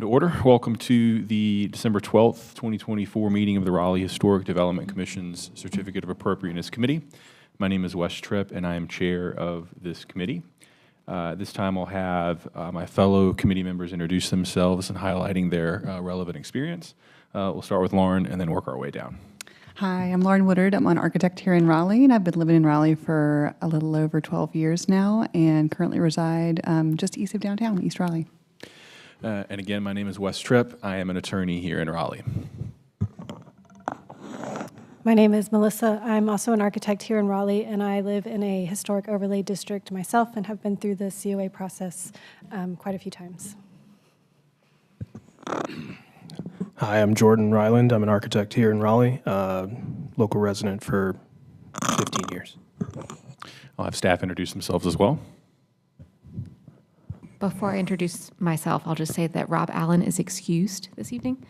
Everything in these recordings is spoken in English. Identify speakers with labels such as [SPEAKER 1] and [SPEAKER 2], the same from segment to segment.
[SPEAKER 1] order. Welcome to the December 12th, 2024 meeting of the Raleigh Historic Development Commission's Certificate of Appropriateness Committee. My name is Wes Tripp, and I am chair of this committee. This time I'll have my fellow committee members introduce themselves and highlighting their relevant experience. We'll start with Lauren and then work our way down.
[SPEAKER 2] Hi, I'm Lauren Woodard. I'm an architect here in Raleigh, and I've been living in Raleigh for a little over 12 years now and currently reside just east of downtown, East Raleigh.
[SPEAKER 1] And again, my name is Wes Tripp. I am an attorney here in Raleigh.
[SPEAKER 3] My name is Melissa. I'm also an architect here in Raleigh, and I live in a historic overlay district myself and have been through the COA process quite a few times.
[SPEAKER 4] Hi, I'm Jordan Ryland. I'm an architect here in Raleigh, local resident for 15 years.
[SPEAKER 1] I'll have staff introduce themselves as well.
[SPEAKER 5] Before I introduce myself, I'll just say that Rob Allen is excused this evening.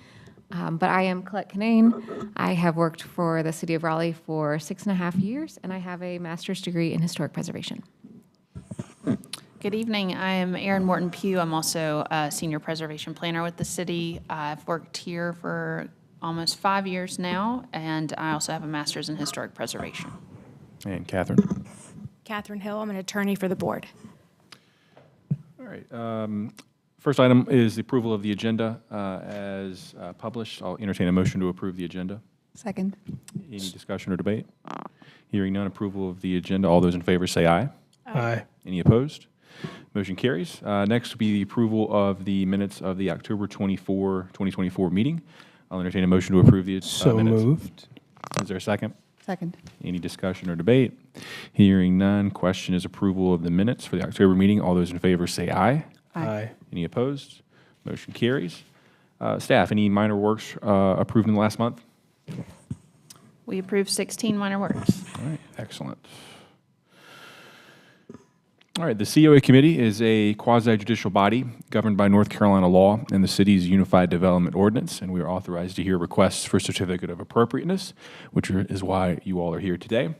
[SPEAKER 5] But I am Colette Canane. I have worked for the City of Raleigh for 6.5 years, and I have a master's degree in historic preservation.
[SPEAKER 6] Good evening. I am Erin Morton Pugh. I'm also a senior preservation planner with the city. I've worked here for almost 5 years now, and I also have a master's in historic preservation.
[SPEAKER 1] And Catherine.
[SPEAKER 7] Catherine Hill. I'm an attorney for the board.
[SPEAKER 1] All right. First item is the approval of the agenda as published. I'll entertain a motion to approve the agenda.
[SPEAKER 2] Second.
[SPEAKER 1] Any discussion or debate? Hearing none, approval of the agenda. All those in favor say aye.
[SPEAKER 4] Aye.
[SPEAKER 1] Any opposed? Motion carries. Next will be the approval of the minutes of the October 24, 2024 meeting. I'll entertain a motion to approve the minutes.
[SPEAKER 4] So moved.
[SPEAKER 1] Is there a second?
[SPEAKER 2] Second.
[SPEAKER 1] Any discussion or debate? Hearing none, question is approval of the minutes for the October meeting. All those in favor say aye.
[SPEAKER 4] Aye.
[SPEAKER 1] Any opposed? Motion carries. Staff, any minor works approved in the last month?
[SPEAKER 6] We approved 16 minor works.
[SPEAKER 1] All right, excellent. All right, the COA Committee is a quasi-judicial body governed by North Carolina law and the city's Unified Development Ordinance, and we are authorized to hear requests for Certificate of Appropriateness, which is why you all are here today.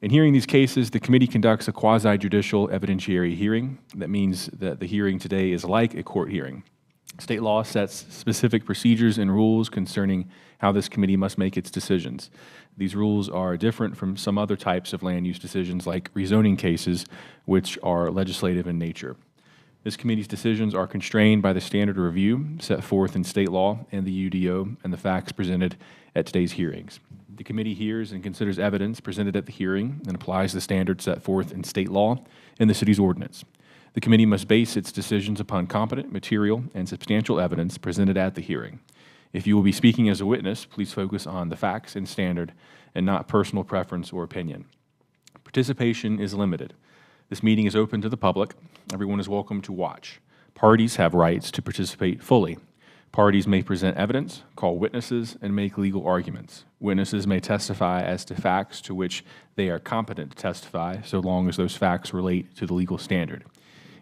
[SPEAKER 1] In hearing these cases, the committee conducts a quasi-judicial evidentiary hearing. That means that the hearing today is like a court hearing. State law sets specific procedures and rules concerning how this committee must make its decisions. These rules are different from some other types of land use decisions like rezoning cases, which are legislative in nature. This committee's decisions are constrained by the standard of review set forth in state law and the UDO and the facts presented at today's hearings. The committee hears and considers evidence presented at the hearing and applies the standards set forth in state law and the city's ordinance. The committee must base its decisions upon competent, material, and substantial evidence presented at the hearing. If you will be speaking as a witness, please focus on the facts and standard and not personal preference or opinion. Participation is limited. This meeting is open to the public. Everyone is welcome to watch. Parties have rights to participate fully. Parties may present evidence, call witnesses, and make legal arguments. Witnesses may testify as to facts to which they are competent to testify, so long as those facts relate to the legal standard.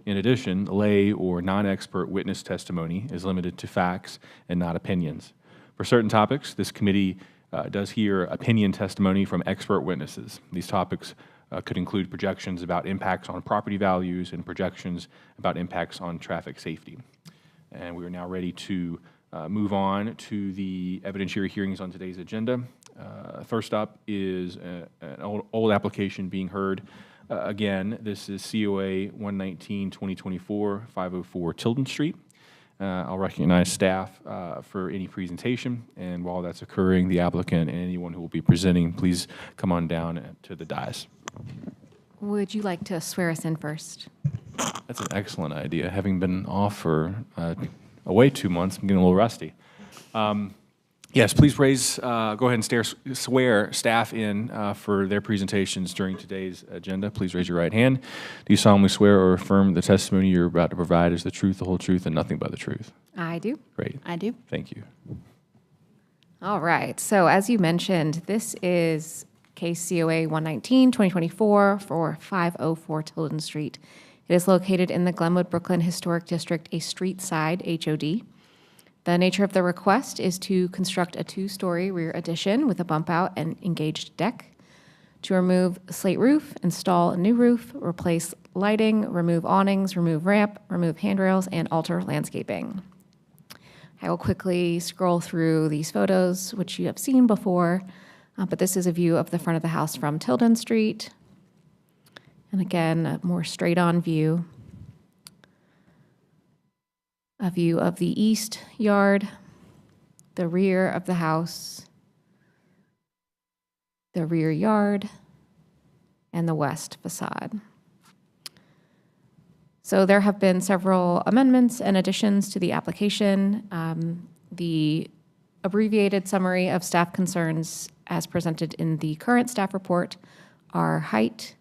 [SPEAKER 1] In addition, lay or non-expert witness testimony is limited to facts and not opinions. For certain topics, this committee does hear opinion testimony from expert witnesses. These topics could include projections about impacts on property values and projections about impacts on traffic safety. And we are now ready to move on to the evidentiary hearings on today's agenda. First up is an old application being heard. Again, this is COA 119-2024, 504 Tilden Street. I'll recognize staff for any presentation, and while that's occurring, the applicant and anyone who will be presenting, please come on down to the dais.
[SPEAKER 5] Would you like to swear us in first?
[SPEAKER 1] That's an excellent idea. Having been off for away 2 months, I'm getting a little rusty. Yes, please go ahead and swear staff in for their presentations during today's agenda. Please raise your right hand. Do you solemnly swear or affirm the testimony you're about to provide is the truth, the whole truth, and nothing but the truth?
[SPEAKER 5] I do.
[SPEAKER 1] Great.
[SPEAKER 6] I do.
[SPEAKER 1] Thank you.
[SPEAKER 5] All right. So as you mentioned, this is case COA 119-2024 for 504 Tilden Street. It is located in the Glenwood Brooklyn Historic District, a street side HOD. The nature of the request is to construct a 2-story rear addition with a bump out and engaged deck, to remove slate roof, install a new roof, replace lighting, remove awnings, remove ramp, remove handrails, and alter landscaping. I will quickly scroll through these photos, which you have seen before, but this is a view of the front of the house from Tilden Street. And again, a more straight-on view. A view of the east yard, the rear of the house, the rear yard, and the west facade. So there have been several amendments and additions to the application. The abbreviated summary of staff concerns as presented in the current staff report are height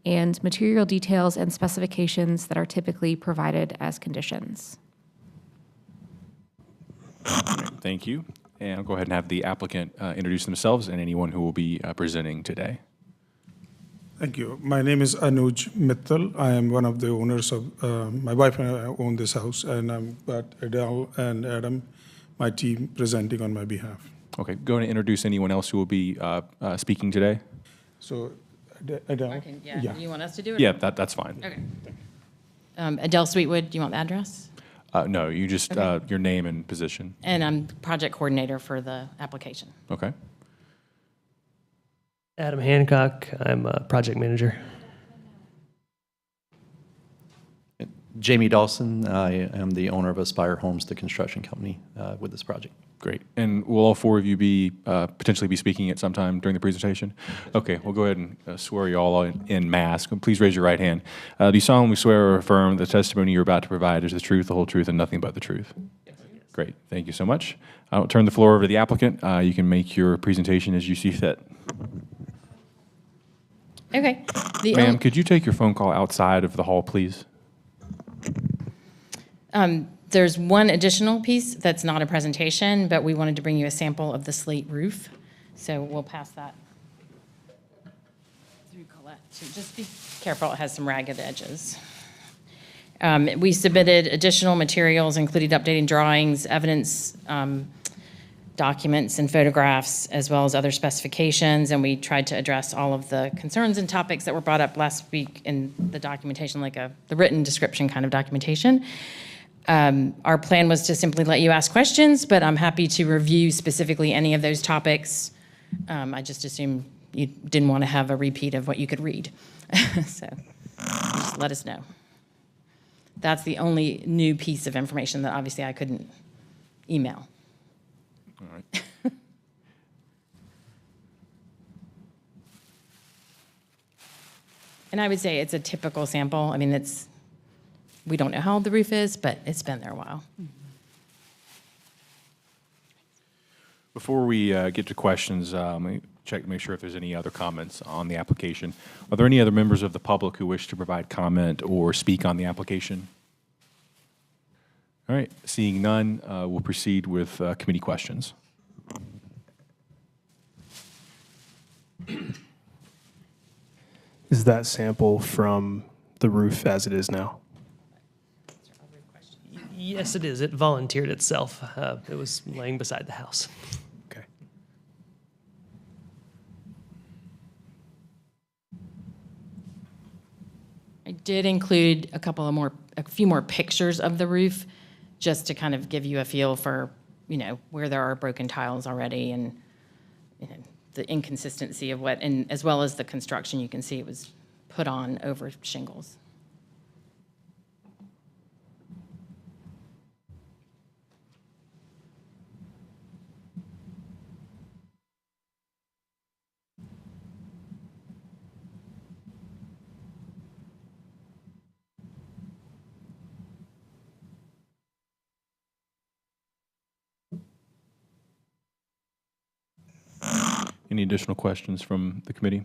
[SPEAKER 5] and material details and specifications that are typically provided as conditions.
[SPEAKER 1] Thank you. And I'll go ahead and have the applicant introduce themselves and anyone who will be presenting today.
[SPEAKER 8] Thank you. My name is Anuj Mittal. I am one of the owners of, my wife and I own this house, and I've got Adele and Adam, my team, presenting on my behalf.
[SPEAKER 1] Okay, go ahead and introduce anyone else who will be speaking today.
[SPEAKER 8] So, Adele?
[SPEAKER 9] Yeah, you want us to do it?
[SPEAKER 1] Yeah, that's fine.
[SPEAKER 9] Okay. Adele Sweetwood, do you want the address?
[SPEAKER 1] No, you just, your name and position.
[SPEAKER 9] And I'm project coordinator for the application.
[SPEAKER 1] Okay.
[SPEAKER 10] Adam Hancock, I'm a project manager.
[SPEAKER 11] Jamie Dawson, I am the owner of Aspire Homes, the construction company with this project.
[SPEAKER 1] Great. And will all four of you be potentially be speaking at some time during the presentation? Okay, we'll go ahead and swear you all in mass. Please raise your right hand. Do you solemnly swear or affirm the testimony you're about to provide is the truth, the whole truth, and nothing but the truth? Yes. Great. Thank you so much. I'll turn the floor over to the applicant. You can make your presentation as you see fit.
[SPEAKER 9] Okay.
[SPEAKER 1] Ma'am, could you take your phone call outside of the hall, please?
[SPEAKER 9] There's one additional piece that's not a presentation, but we wanted to bring you a sample of the slate roof. So we'll pass that through Colette. So just be careful, it has some ragged edges. We submitted additional materials, including updating drawings, evidence documents and photographs, as well as other specifications, and we tried to address all of the concerns and topics that were brought up last week in the documentation, like the written description kind of documentation. Our plan was to simply let you ask questions, but I'm happy to review specifically any of those topics. I just assumed you didn't want to have a repeat of what you could read. So just let us know. That's the only new piece of information that obviously I couldn't email.
[SPEAKER 1] All right.
[SPEAKER 9] And I would say it's a typical sample. I mean, we don't know how old the roof is, but it's been there a while.
[SPEAKER 1] Before we get to questions, let me check to make sure if there's any other comments on the application. Are there any other members of the public who wish to provide comment or speak on the application? All right, seeing none, we'll proceed with committee questions.
[SPEAKER 4] Is that sample from the roof as it is now?
[SPEAKER 10] Yes, it is. It volunteered itself. It was laying beside the house.
[SPEAKER 4] Okay.
[SPEAKER 9] I did include a few more pictures of the roof, just to kind of give you a feel for, where there are broken tiles already and, the inconsistency of and as well as the construction. You can see it was put on over shingles.
[SPEAKER 1] Any additional questions from the committee?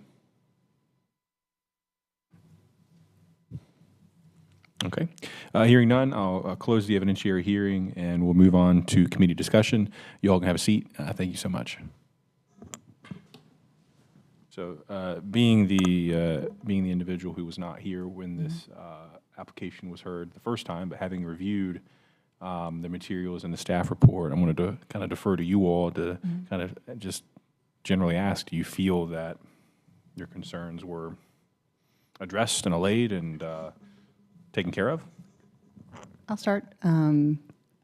[SPEAKER 1] Okay. Hearing none, I'll close the evidentiary hearing and we'll move on to committee discussion. You all can have a seat. Thank you so much. So, being the individual who was not here when this application was heard the first time, but having reviewed the materials and the staff report, I wanted to kind of defer to you all to kind of just generally ask, do you feel that your concerns were addressed and allayed and taken care of?
[SPEAKER 2] I'll start.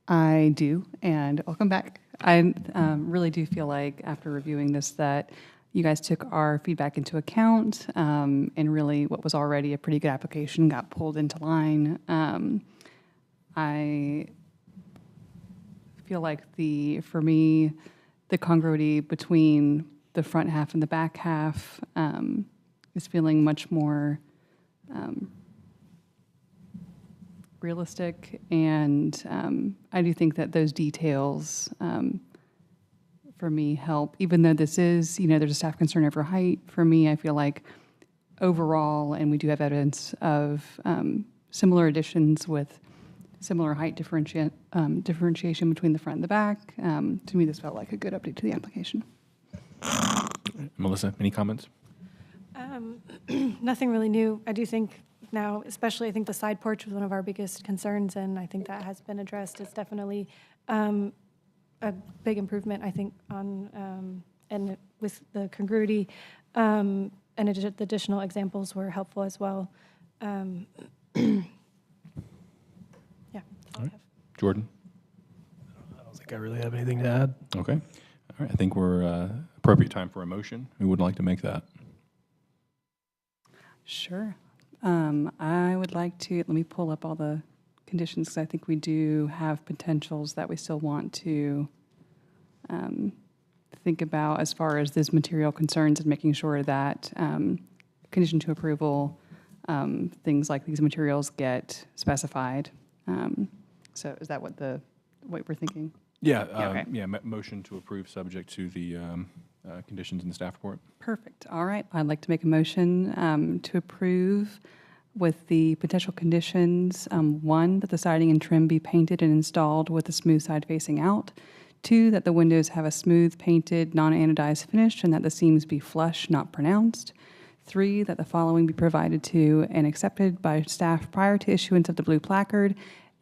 [SPEAKER 2] I do, and welcome back. I really do feel like after reviewing this that you guys took our feedback into account, and really what was already a pretty good application got pulled into line. I feel like for me, the congruity between the front half and the back half is feeling much more realistic, and I do think that those details for me help, even though this is, there's a staff concern over height. For me, I feel like overall, and we do have evidence of similar additions with similar height differentiation between the front and the back. To me, this felt like a good update to the application.
[SPEAKER 1] Melissa, any comments?
[SPEAKER 3] Nothing really new. I do think now, especially I think the side porch was one of our biggest concerns, and I think that has been addressed. It's definitely a big improvement, I think, on and with the congruity, and the additional examples were helpful as well. Yeah, that's all I have.
[SPEAKER 1] Jordan?
[SPEAKER 4] I don't think I really have anything to add.
[SPEAKER 1] Okay. All right. I think we're appropriate time for a motion. Who would like to make that?
[SPEAKER 2] Sure. I would like to, let me pull up all the conditions, because I think we do have potentials that we still want to think about as far as this material concerns, and making sure that condition to approval, things like these materials get specified. So is that what we're thinking?
[SPEAKER 1] Yeah.
[SPEAKER 2] Okay.
[SPEAKER 1] Motion to approve subject to the conditions in the staff report.
[SPEAKER 2] Perfect. All right. I'd like to make a motion to approve with the potential conditions. 1, that the siding and trim be painted and installed with a smooth side facing out. 2, that the windows have a smooth painted, non-anodized finish, and that the seams be flush, not pronounced. 3, that the following be provided to and accepted by staff prior to issuance of the blue placard: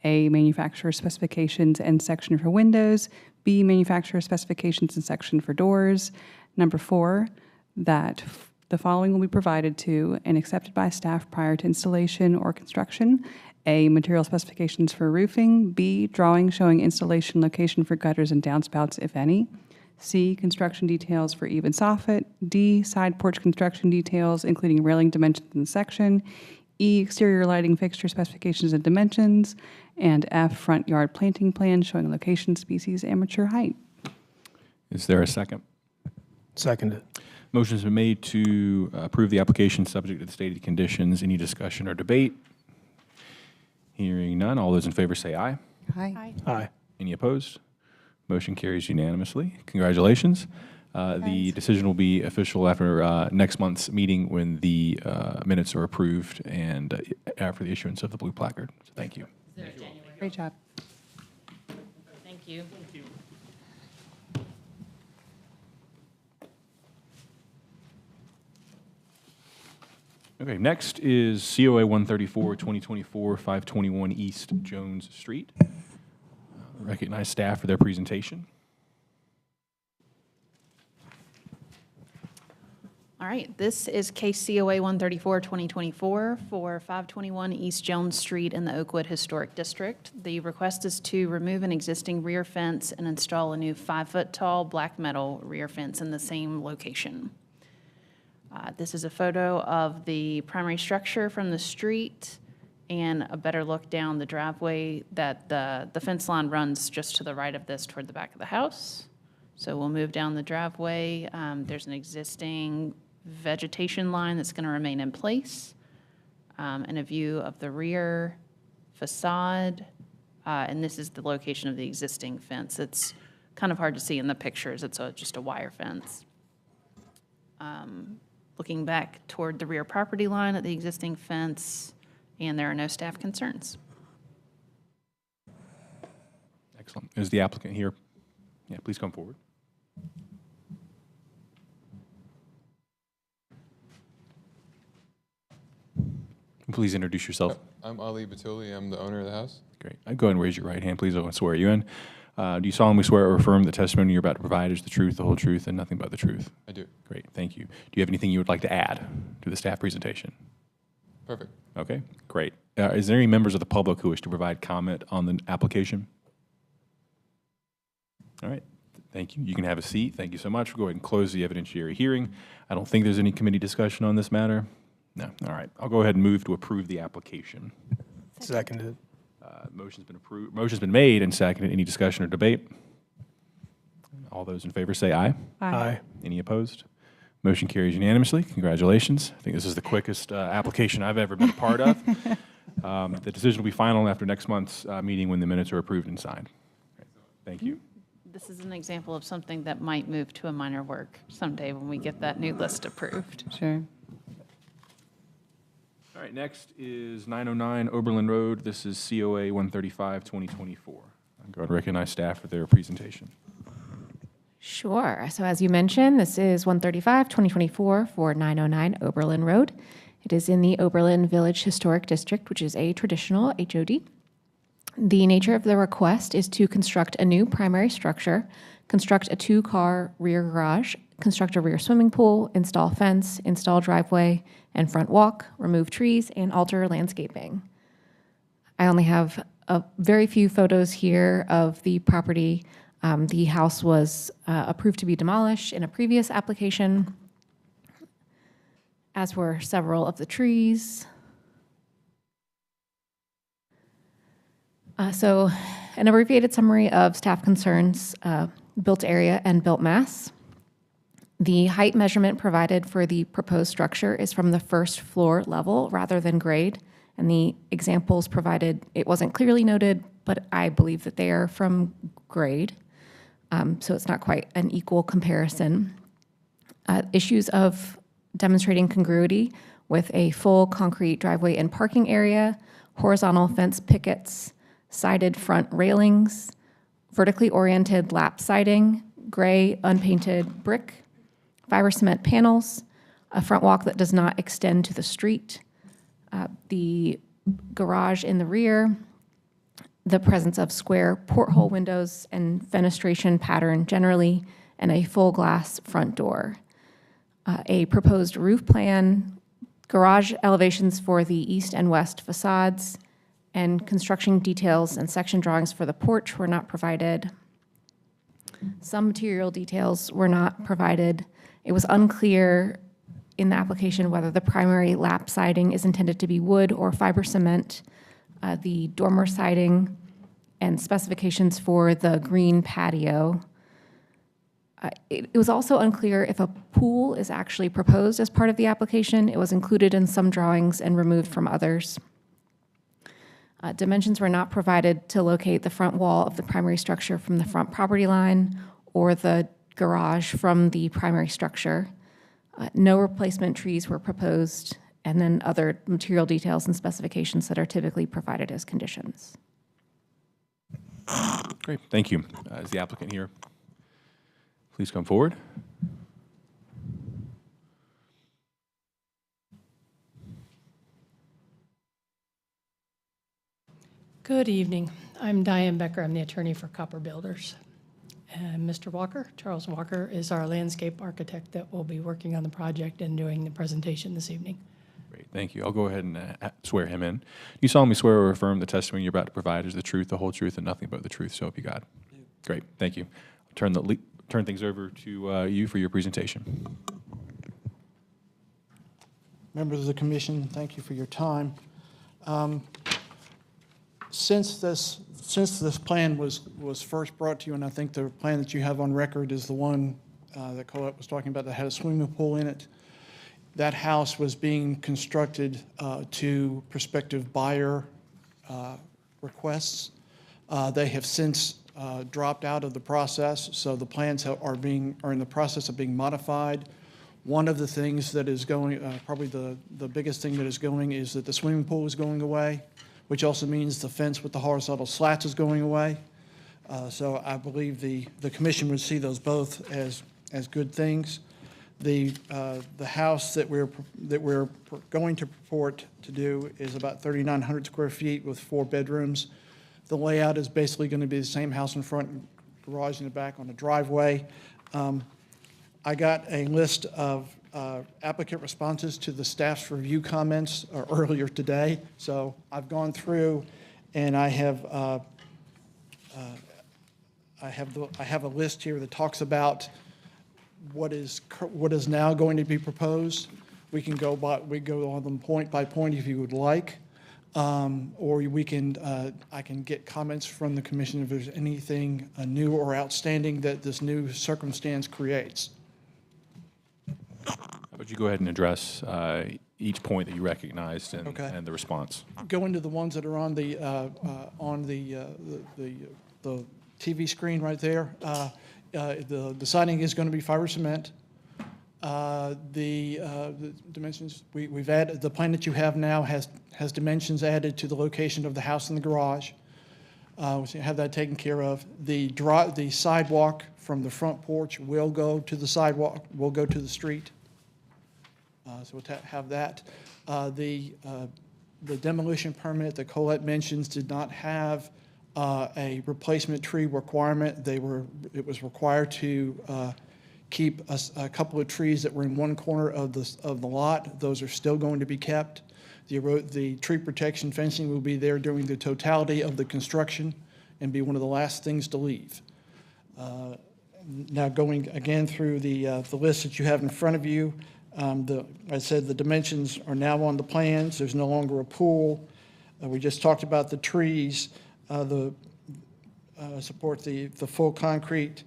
[SPEAKER 2] A, manufacturer specifications and section for windows; B, manufacturer specifications and section for doors. Number 4, that the following will be provided to and accepted by staff prior to installation or construction: A, material specifications for roofing; B, drawing showing installation location for gutters and downspouts, if any; C, construction details for eave and soffit; D, side porch construction details, including railing dimensions and section; E, exterior lighting fixture specifications and dimensions; and F, front yard planting plan showing location, species, and mature height.
[SPEAKER 1] Is there a second?
[SPEAKER 4] Seconded.
[SPEAKER 1] Motion's been made to approve the application subject to the stated conditions. Any discussion or debate? Hearing none. All those in favor say aye.
[SPEAKER 2] Aye.
[SPEAKER 4] Aye.
[SPEAKER 1] Any opposed? Motion carries unanimously. Congratulations. The decision will be official after next month's meeting, when the minutes are approved and after the issuance of the blue placard. So thank you.
[SPEAKER 2] Great job.
[SPEAKER 9] Thank you.
[SPEAKER 1] Okay, next is COA 134, 2024, 521 East Jones Street. Recognize staff for their presentation.
[SPEAKER 6] All right, this is case COA 134, 2024 for 521 East Jones Street in the Oakwood Historic District. The request is to remove an existing rear fence and install a new 5-foot-tall black metal rear fence in the same location. This is a photo of the primary structure from the street and a better look down the driveway. That the fence line runs just to the right of this toward the back of the house. So we'll move down the driveway. There's an existing vegetation line that's going to remain in place, and a view of the rear facade. And this is the location of the existing fence. It's kind of hard to see in the pictures. It's just a wire fence. Looking back toward the rear property line at the existing fence, and there are no staff concerns.
[SPEAKER 1] Excellent. Is the applicant here? Yeah, please come forward. Please introduce yourself.
[SPEAKER 12] I'm Ali Batuli. I'm the owner of the house.
[SPEAKER 1] Great. Go ahead and raise your right hand, please. I want to swear you in. Do you solemnly swear or affirm the testimony you're about to provide is the truth, the whole truth, and nothing but the truth?
[SPEAKER 12] I do.
[SPEAKER 1] Great. Thank you. Do you have anything you would like to add to the staff presentation? All right, thank you. You can have a seat. Thank you so much. We'll go ahead and close the evidentiary hearing. I don't think there's any committee discussion on this matter. No, all right. I'll go ahead and move to approve the application.
[SPEAKER 4] Seconded.
[SPEAKER 1] Motion's been approved. Motion's been made and seconded. Any discussion or debate? All those in favor say aye.
[SPEAKER 4] Aye.
[SPEAKER 1] Any opposed? Motion carries unanimously. Congratulations. I think this is the quickest application I've ever been a part of. The decision will be final after next month's meeting when the minutes are approved and signed. Thank you.
[SPEAKER 6] This is an example of something that might move to a minor work someday when we get that new list approved.
[SPEAKER 2] Sure.
[SPEAKER 1] All right, next is 909 Oberlin Road. This is COA 135, 2024. I'll go ahead and recognize staff for their presentation.
[SPEAKER 5] Sure. So as you mentioned, this is 135, 2024 for 909 Oberlin Road. It is in the Oberlin Village Historic District, which is a traditional HOD. The nature of the request is to construct a new primary structure, construct a 2-car rear garage, construct a rear swimming pool, install fence, install driveway and front walk, remove trees, and alter landscaping. I only have a very few photos here of the property. The house was approved to be demolished in a previous application, as were several of the trees. So an abbreviated summary of staff concerns, built area and built mass. The height measurement provided for the proposed structure is from the first floor level rather than grade, and the examples provided, it wasn't clearly noted, but I believe that they are from grade, so it's not quite an equal comparison. Issues of demonstrating congruity with a full concrete driveway and parking area, horizontal fence pickets, sided front railings, vertically oriented lap siding, gray unpainted brick, fiber cement panels, a front walk that does not extend to the street, the garage in the rear, the presence of square porthole windows and fenestration pattern generally, and a full glass front door. A proposed roof plan, garage elevations for the east and west facades, and construction details and section drawings for the porch were not provided. Some material details were not provided. It was unclear in the application whether the primary lap siding is intended to be wood or fiber cement, the dormer siding, and specifications for the green patio. It was also unclear if a pool is actually proposed as part of the application. It was included in some drawings and removed from others. Dimensions were not provided to locate the front wall of the primary structure from the front property line or the garage from the primary structure. No replacement trees were proposed, and then other material details and specifications that are typically provided as conditions.
[SPEAKER 1] Great, thank you. Is the applicant here? Please come forward.
[SPEAKER 13] Good evening. I'm Diane Becker. I'm the attorney for Copper Builders. And Mr. Walker, Charles Walker, is our landscape architect that will be working on the project and doing the presentation this evening.
[SPEAKER 1] Great, thank you. I'll go ahead and swear him in. You solemnly swear or affirm the testimony you're about to provide is the truth, the whole truth, and nothing but the truth, so help you God. Great, thank you. I'll turn things over to you for your presentation.
[SPEAKER 14] Members of the commission, thank you for your time. Since this plan was first brought to you, and I think the plan that you have on record is the one that Colette was talking about that had a swimming pool in it, that house was being constructed to prospective buyer requests. They have since dropped out of the process, so the plans are in the process of being modified. One of the things that is going, probably the biggest thing that is going, is that the swimming pool is going away, which also means the fence with the horizontal slats is going away. So I believe the commission would see those both as good things. The house that we're going to purport to do is about 3,900 square feet with 4 bedrooms. The layout is basically going to be the same house in front, garage in the back on the driveway. I got a list of applicant responses to the staff's review comments earlier today. So I've gone through and I have I have a list here that talks about what is now going to be proposed. We can go on them point by point if you would like, or I can get comments from the commission if there's anything new or outstanding that this new circumstance creates.
[SPEAKER 1] How about you go ahead and address each point that you recognized and,
[SPEAKER 14] Okay.
[SPEAKER 1] and the response?
[SPEAKER 14] Go into the ones that are on the TV screen right there. The siding is going to be fiber cement. The dimensions, we've added, the plan that you have now has dimensions added to the location of the house and the garage. We have that taken care of. The sidewalk from the front porch will go to the sidewalk, will go to the street. So we'll have that. The demolition permit that Colette mentions did not have a replacement tree requirement. It was required to keep a couple of trees that were in one corner of the lot. Those are still going to be kept. The tree protection fencing will be there during the totality of the construction and be one of the last things to leave. Now going again through the list that you have in front of you, I said the dimensions are now on the plans. There's no longer a pool. We just talked about the trees, support the full concrete.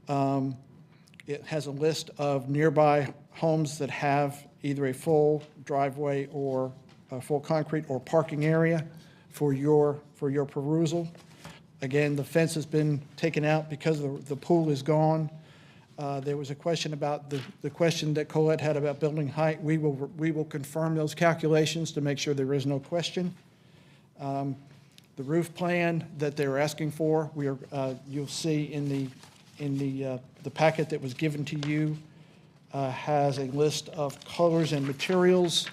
[SPEAKER 14] It has a list of nearby homes that have either a full driveway or a full concrete or parking area for your perusal. Again, the fence has been taken out because the pool is gone. There was a question about the question that Colette had about building height. We will confirm those calculations to make sure there is no question. The roof plan that they're asking for, you'll see in the packet that was given to you has a list of colors and materials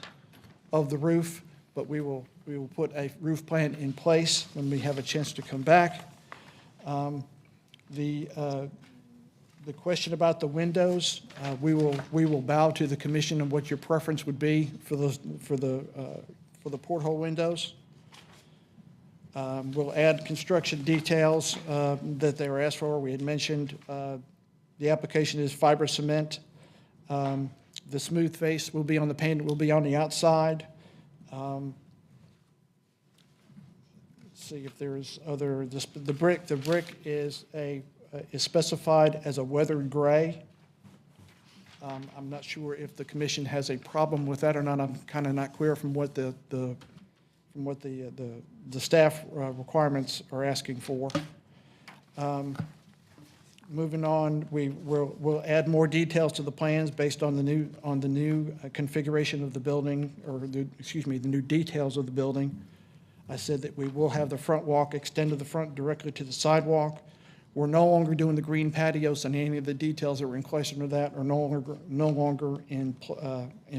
[SPEAKER 14] of the roof, but we will put a roof plan in place when we have a chance to come back. The question about the windows, we will bow to the commission on what your preference would be for the porthole windows. We'll add construction details that they were asked for. We had mentioned the application is fiber cement. The smooth face will be on the paint, will be on the outside. Let's see if there's other, the brick is specified as a weathered gray. I'm not sure if the commission has a problem with that or not. I'm kind of not clear from what the staff requirements are asking for. Moving on, we'll add more details to the plans based on the new configuration of the building, or the new details of the building. I said that we will have the front walk extend to the front directly to the sidewalk. We're no longer doing the green patios, and any of the details that were in question of that are no longer in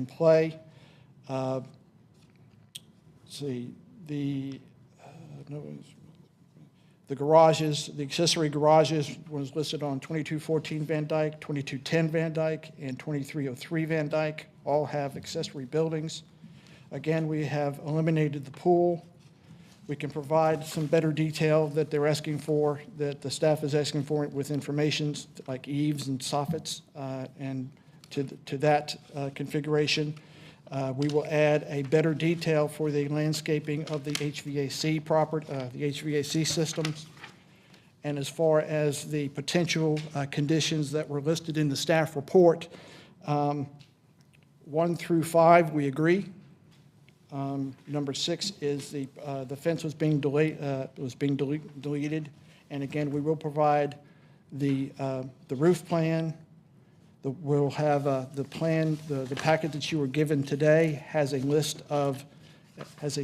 [SPEAKER 14] play. Let's see, the garages, the accessory garages was listed on 2214 Van Dyke, 2210 Van Dyke, and 2303 Van Dyke. All have accessory buildings. Again, we have eliminated the pool. We can provide some better detail that they're asking for, that the staff is asking for with information like eaves and soffits, and to that configuration. We will add a better detail for the landscaping of the HVAC the HVAC systems. And as far as the potential conditions that were listed in the staff report, 1 through 5, we agree. Number 6 is the fence was being deleted, and again, we will provide the roof plan. We'll have the plan. The packet that you were given today has a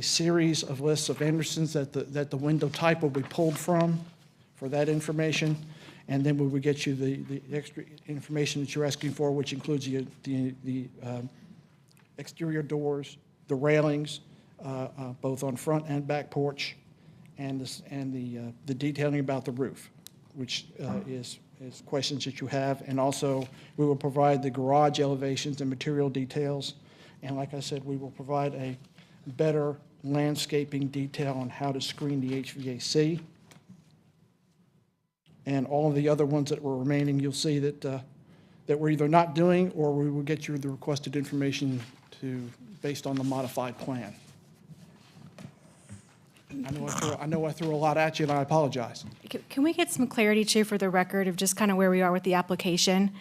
[SPEAKER 14] series of lists of Andersons that the window type will be pulled from for that information, and then we will get you the extra information that you're asking for, which includes the exterior doors, the railings, both on front and back porch, and the detailing about the roof, which is questions that you have. And also, we will provide the garage elevations and material details. And like I said, we will provide a better landscaping detail on how to screen the HVAC. And all of the other ones that were remaining, you'll see that, that we're either not doing, or we will get you the requested information based on the modified plan. I know I threw a lot at you, and I apologize.
[SPEAKER 7] Can we get some clarity too for the record of just kind of where we are with the application?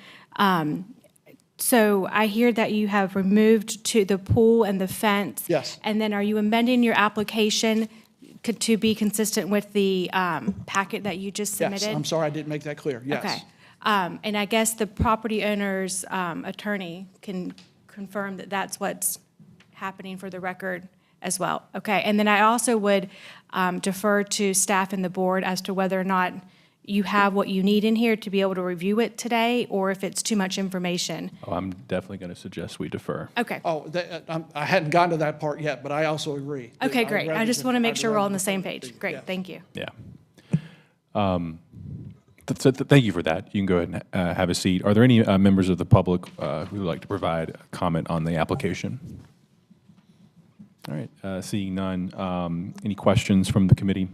[SPEAKER 7] So I hear that you have removed to the pool and the fence.
[SPEAKER 14] Yes.
[SPEAKER 7] And then are you amending your application to be consistent with the packet that you just submitted?
[SPEAKER 14] Yes, I'm sorry I didn't make that clear, yes.
[SPEAKER 7] Okay. And I guess the property owner's attorney can confirm that that's what's happening for the record as well. Okay, and then I also would defer to staff and the board as to whether or not you have what you need in here to be able to review it today, or if it's too much information.
[SPEAKER 1] Oh, I'm definitely going to suggest we defer.
[SPEAKER 7] Okay.
[SPEAKER 14] Oh, I hadn't gotten to that part yet, but I also agree.
[SPEAKER 7] Okay,
[SPEAKER 14] I'd
[SPEAKER 7] great. I
[SPEAKER 14] rather
[SPEAKER 7] just want to make
[SPEAKER 14] I'd
[SPEAKER 7] sure we're all on
[SPEAKER 14] rather
[SPEAKER 7] the same
[SPEAKER 14] defer.
[SPEAKER 7] page. Great,
[SPEAKER 14] Yes.
[SPEAKER 7] thank you.
[SPEAKER 1] Yeah. Thank you for that. You can go ahead and have a seat. Are there any members of the public who would like to provide a comment on the application? All right, seeing none. Any questions from the committee?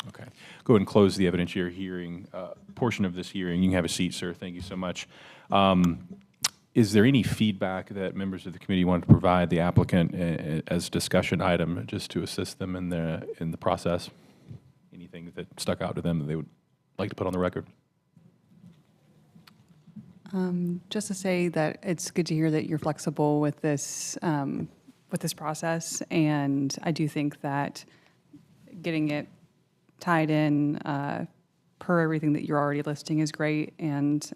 [SPEAKER 1] Okay. Go ahead and close the evidentiary hearing portion of this hearing. You can have a seat, sir. Thank you so much. Is there any feedback that members of the committee want to provide the applicant as a discussion item, just to assist them in the process? Anything that stuck out to them that they would like to put on the record?
[SPEAKER 2] Just to say that it's good to hear that you're flexible with this process, and I do think that getting it tied in per everything that you're already listing is great, and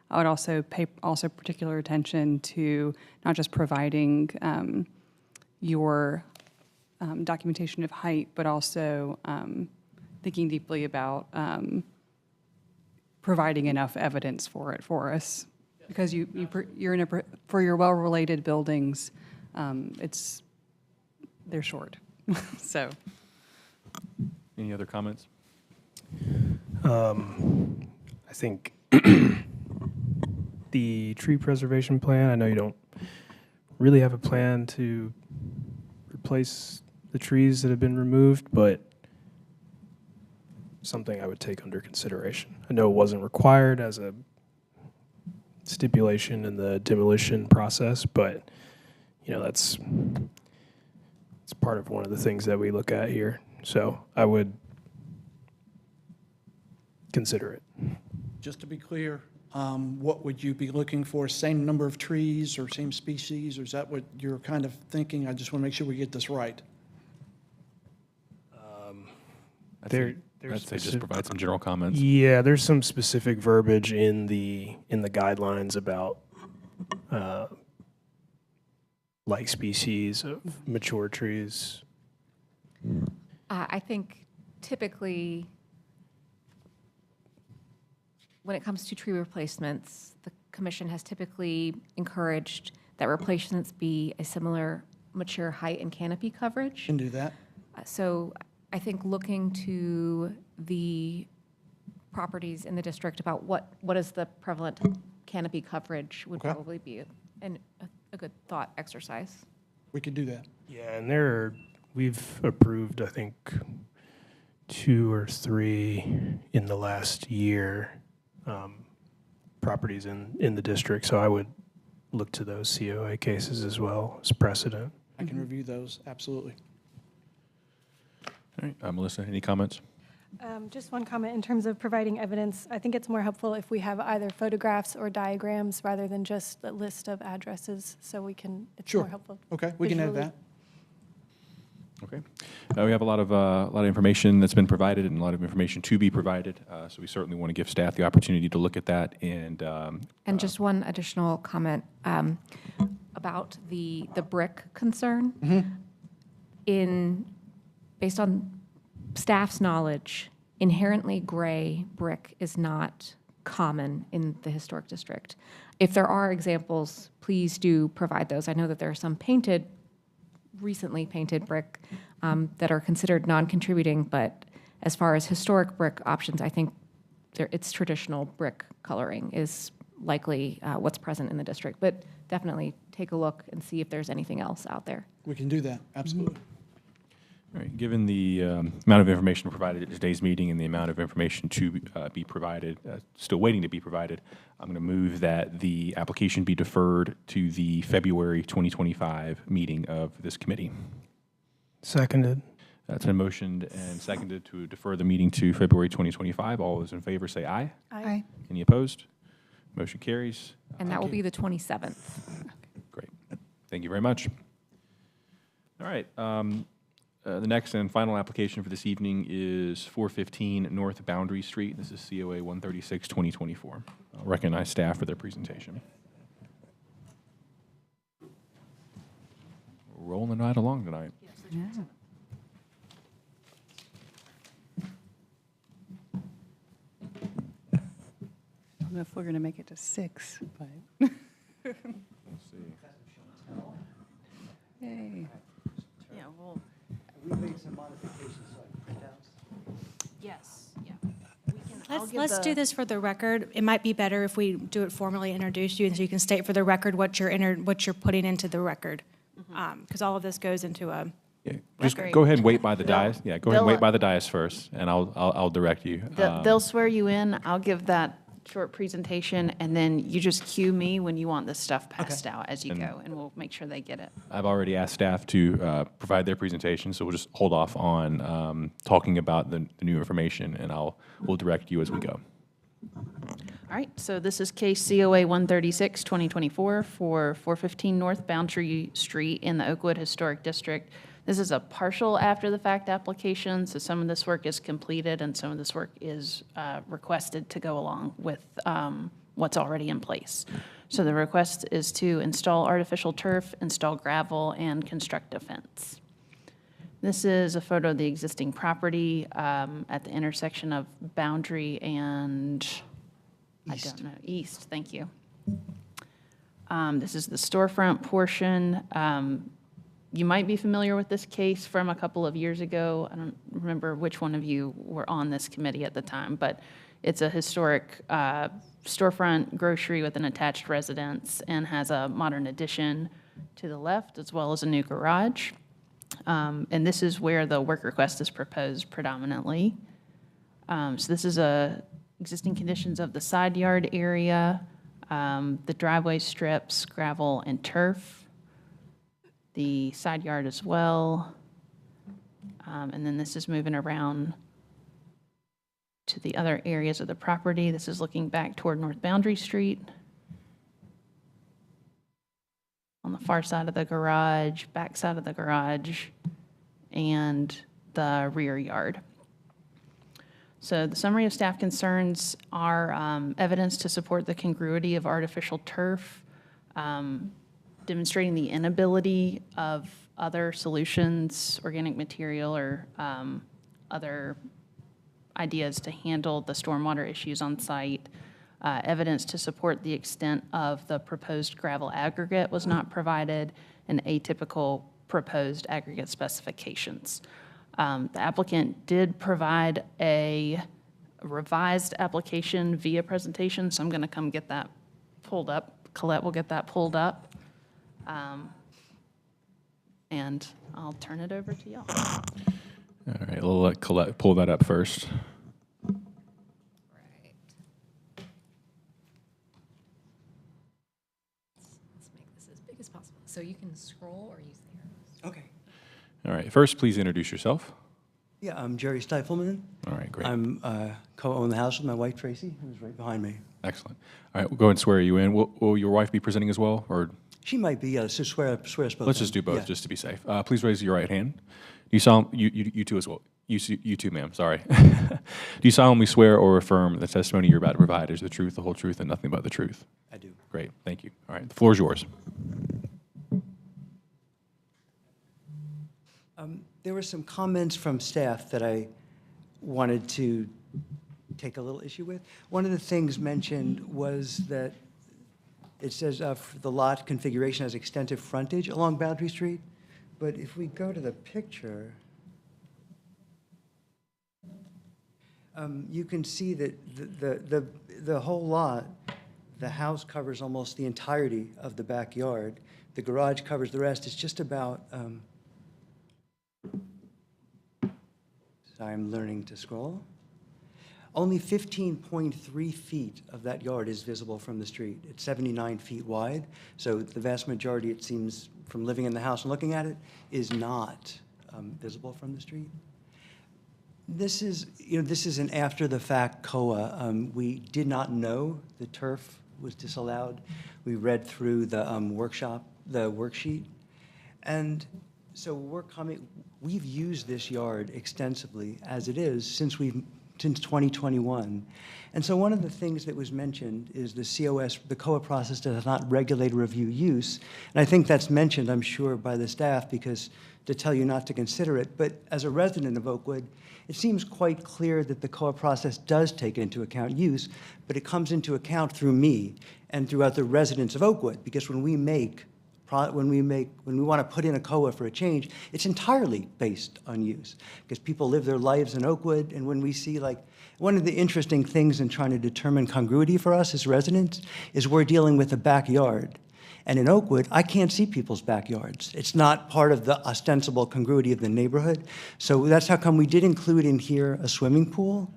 [SPEAKER 2] I would also pay particular attention to not just providing your documentation of height, but also thinking deeply about providing enough evidence for it for us, because you're in for your well-related buildings, they're short. So,
[SPEAKER 1] any other comments?
[SPEAKER 4] I think the tree preservation plan, I know you don't really have a plan to replace the trees that have been removed, but something I would take under consideration. I know it wasn't required as a stipulation in the demolition process, but it's part of one of the things that we look at here. So I would consider it.
[SPEAKER 14] Just to be clear, what would you be looking for? Same number of trees or same species, or is that what you're kind of thinking? I just want to make sure we get this right.
[SPEAKER 1] I'd say just provide some general comments.
[SPEAKER 4] Yeah, there's some specific verbiage in the guidelines about like species of mature trees.
[SPEAKER 5] I think typically, when it comes to tree replacements, the commission has typically encouraged that replacements be a similar mature height and canopy coverage.
[SPEAKER 14] Can do that.
[SPEAKER 5] So I think looking to the properties in the district about what is the prevalent canopy coverage would
[SPEAKER 14] Okay.
[SPEAKER 5] probably be a good thought exercise.
[SPEAKER 14] We could do that.
[SPEAKER 4] Yeah, and we've approved, I think, 2 or 3 in the last year properties in the district. So I would look to those COA cases as well as precedent.
[SPEAKER 14] I can review those, absolutely.
[SPEAKER 1] All right, Melissa, any comments?
[SPEAKER 3] Just one comment in terms of providing evidence. I think it's more helpful if we have either photographs or diagrams rather than just a list of addresses, so we can, it's
[SPEAKER 14] Sure.
[SPEAKER 3] more helpful.
[SPEAKER 14] Okay, we can have
[SPEAKER 3] visually.
[SPEAKER 14] that.
[SPEAKER 1] Okay. We have a lot of information that's been provided and a lot of information to be provided. So we certainly want to give staff the opportunity to look at that. And
[SPEAKER 5] just one additional comment about the brick concern. Based on staff's knowledge, inherently gray brick is not common in the historic district. If there are examples, please do provide those. I know that there are some recently painted brick that are considered non-contributing, but as far as historic brick options, I think it's traditional brick coloring is likely what's present in the district. But definitely take a look and see if there's anything else out there.
[SPEAKER 14] We can do that, absolutely.
[SPEAKER 1] All right, given the amount of information provided at today's meeting and the amount of information to be provided, still waiting to be provided, I'm going to move that the application be deferred to the February 2025 meeting of this committee.
[SPEAKER 4] Seconded.
[SPEAKER 1] That's been motioned and seconded to defer the meeting to February 2025. All those in favor say aye.
[SPEAKER 2] Aye.
[SPEAKER 1] Any opposed? Motion carries.
[SPEAKER 5] And that will be the 27th.
[SPEAKER 1] Great. Thank you very much. All right. The next and final application for this evening is 415 North Boundary Street. This is COA 136-2024. I'll recognize staff for their presentation. Rolling right along tonight.
[SPEAKER 2] Yeah. I don't know if we're going to make it to 6, but.
[SPEAKER 1] Let's see.
[SPEAKER 2] Yay.
[SPEAKER 6] Yeah, well,
[SPEAKER 15] We made some modifications like printouts.
[SPEAKER 6] yes, yeah.
[SPEAKER 7] Let's do this for the record. It might be better if we do it formally, introduce you, and so you can state for the record what you're putting into the record. Because all of this goes into a
[SPEAKER 1] Yeah, just
[SPEAKER 6] Great.
[SPEAKER 1] go ahead and wait by the
[SPEAKER 6] They'll-
[SPEAKER 1] dais. Yeah, go ahead and
[SPEAKER 6] they'll-
[SPEAKER 1] wait by the dais first, and I'll direct you.
[SPEAKER 6] They'll swear you in. I'll give that short presentation, and then you just cue me when you want this stuff passed out as you go, and we'll make sure they get it.
[SPEAKER 1] I've already asked staff to provide their presentation, so we'll just hold off on talking about the new information, and we'll direct you as we go.
[SPEAKER 6] All right, so this is case COA 136-2024 for 415 North Boundary Street in the Oakwood Historic District. This is a partial after-the-fact application, so some of this work is completed and some of this work is requested to go along with what's already in place. So the request is to install artificial turf, install gravel, and construct a fence. This is a photo of the existing property at the intersection of Boundary and, I don't know, East, thank you. This is the storefront portion. You might be familiar with this case from a couple of years ago. I don't remember which one of you were on this committee at the time, but it's a historic storefront grocery with an attached residence and has a modern addition to the left as well as a new garage. And this is where the work request is proposed predominantly. So this is existing conditions of the side yard area, the driveway strips, gravel, and turf, the side yard as well. And then this is moving around to the other areas of the property. This is looking back toward North Boundary Street. On the far side of the garage, back side of the garage, and the rear yard. So the summary of staff concerns are evidence to support the congruity of artificial turf, demonstrating the inability of other solutions, organic material, or other ideas to handle the stormwater issues on site. Evidence to support the extent of the proposed gravel aggregate was not provided, and atypical proposed aggregate specifications. The applicant did provide a revised application via presentation, so I'm going to come get that pulled up. Colette will get that pulled up. And I'll turn it over to y'all.
[SPEAKER 1] All right, we'll let Colette pull that up first.
[SPEAKER 5] Let's make this as big as possible. So you can scroll or use the arrows.
[SPEAKER 15] Okay.
[SPEAKER 1] All right, first, please introduce yourself.
[SPEAKER 15] Yeah, I'm Jerry Stifelman.
[SPEAKER 1] All right, great.
[SPEAKER 15] I'm co-own the house with my wife Tracy, who's right behind me.
[SPEAKER 1] Excellent. All right, we'll go and swear you in. Will your wife be presenting as well, or?
[SPEAKER 15] She might be, so swear us both.
[SPEAKER 1] Let's just do both,
[SPEAKER 15] Yeah.
[SPEAKER 1] just to be safe. Please raise your right hand. You two as well. You too, ma'am. Sorry. Do you solemnly swear or affirm the testimony you're about to provide is the truth, the whole truth, and nothing but the truth?
[SPEAKER 15] I do.
[SPEAKER 1] Great. Thank you. All right. The floor is yours.
[SPEAKER 15] There were some comments from staff that I wanted to take a little issue with. One of the things mentioned was that it says the lot configuration has extensive frontage along Boundary Street, but if we go to the picture, you can see that the whole lot, the house covers almost the entirety of the backyard. The garage covers the rest. It's just about I'm learning to scroll. Only 15.3 feet of that yard is visible from the street. It's 79 feet wide, so the vast majority, it seems, from living in the house and looking at it, is not visible from the street. This is, this is an after-the-fact COA. We did not know the turf was disallowed. We read through the worksheet, and so we've used this yard extensively as it is since 2021. And so one of the things that was mentioned is the COA process does not regulate or review use. And I think that's mentioned, I'm sure, by the staff because to tell you not to consider it. But as a resident of Oakwood, it seems quite clear that the COA process does take into account use, but it comes into account through me and throughout the residents of Oakwood, because when we want to put in a COA for a change, it's entirely based on use, because people live their lives in Oakwood, and when we see, like, one of the interesting things in trying to determine congruity for us as residents is we're dealing with a backyard. And in Oakwood, I can't see people's backyards. It's not part of the ostensible congruity of the neighborhood. So that's how come we did include in here a swimming pool,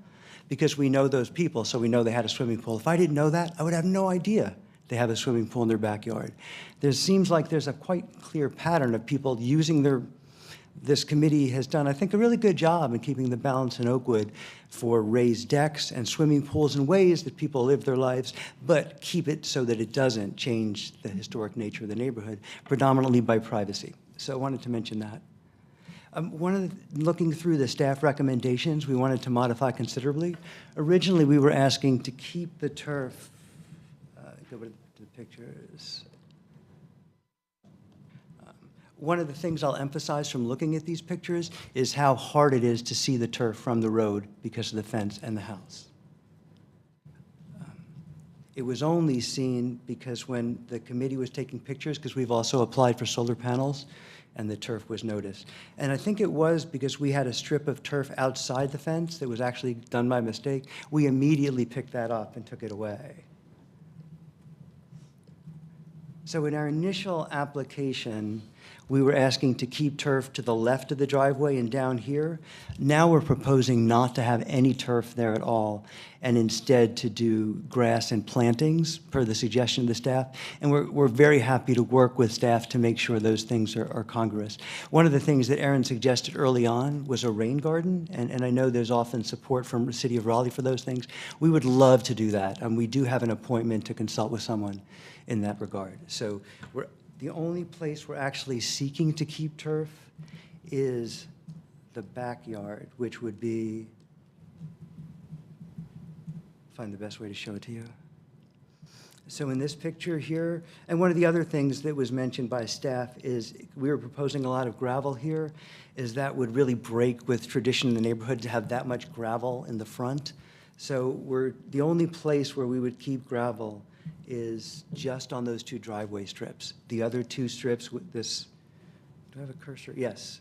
[SPEAKER 15] because we know those people, so we know they had a swimming pool. If I didn't know that, I would have no idea they have a swimming pool in their backyard. There seems like there's a quite clear pattern of people using this committee has done, I think, a really good job in keeping the balance in Oakwood for raised decks and swimming pools in ways that people live their lives, but keep it so that it doesn't change the historic nature of the neighborhood, predominantly by privacy. So I wanted to mention that. Looking through the staff recommendations, we wanted to modify considerably. Originally, we were asking to keep the turf, go to the pictures. One of the things I'll emphasize from looking at these pictures is how hard it is to see the turf from the road because of the fence and the house. It was only seen because when the committee was taking pictures, because we've also applied for solar panels, and the turf was noticed. And I think it was because we had a strip of turf outside the fence that was actually done by mistake. We immediately picked that up and took it away. So in our initial application, we were asking to keep turf to the left of the driveway and down here. Now we're proposing not to have any turf there at all, and instead to do grass and plantings per the suggestion of the staff. And we're very happy to work with staff to make sure those things are congruous. One of the things that Aaron suggested early on was a rain garden, and I know there's often support from the city of Raleigh for those things. We would love to do that, and we do have an appointment to consult with someone in that regard. So the only place we're actually seeking to keep turf is the backyard, which would be, find the best way to show it to you. So in this picture here, and one of the other things that was mentioned by staff is we were proposing a lot of gravel here, is that would really break with tradition in the neighborhood to have that much gravel in the front. So the only place where we would keep gravel is just on those two driveway strips. The other two strips with this, do I have a cursor? Yes.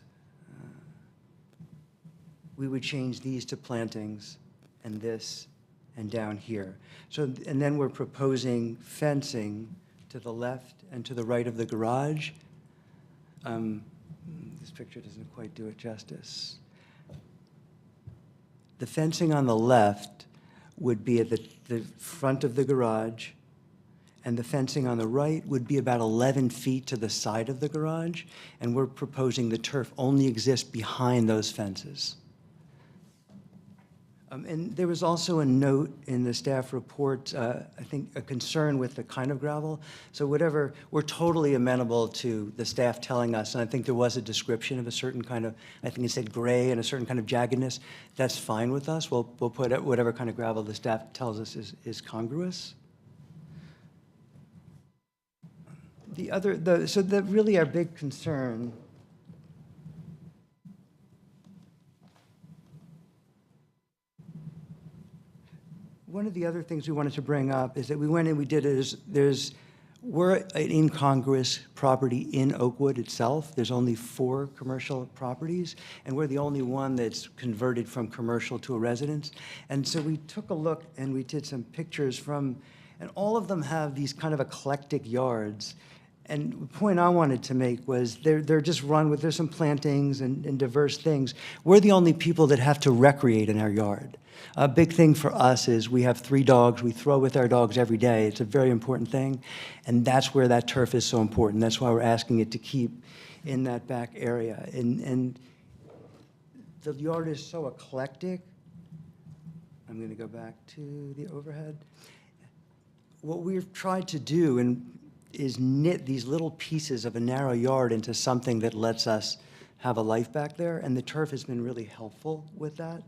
[SPEAKER 15] We would change these to plantings and this and down here. So, and then we're proposing fencing to the left and to the right of the garage. This picture doesn't quite do it justice. The fencing on the left would be at the front of the garage, and the fencing on the right would be about 11 feet to the side of the garage, and we're proposing the turf only exist behind those fences. And there was also a note in the staff report, I think a concern with the kind of gravel. So whatever, we're totally amenable to the staff telling us, and I think there was a description of a certain kind of, I think it said gray and a certain kind of jaggedness. That's fine with us. We'll put whatever kind of gravel the staff tells us is congruous. So really our big concern one of the other things we wanted to bring up is that we went and we did we're an incongruous property in Oakwood itself. There's only 4 commercial properties, and we're the only one that's converted from commercial to a residence. And so we took a look and we did some pictures and all of them have these kind of eclectic yards. And the point I wanted to make was they're just run with, there's some plantings and diverse things. We're the only people that have to recreate in our yard. A big thing for us is we have 3 dogs. We throw with our dogs every day. It's a very important thing. And that's where that turf is so important. That's why we're asking it to keep in that back area. And the yard is so eclectic. I'm going to go back to the overhead. What we've tried to do is knit these little pieces of a narrow yard into something that lets us have a life back there, and the turf has been really helpful with that.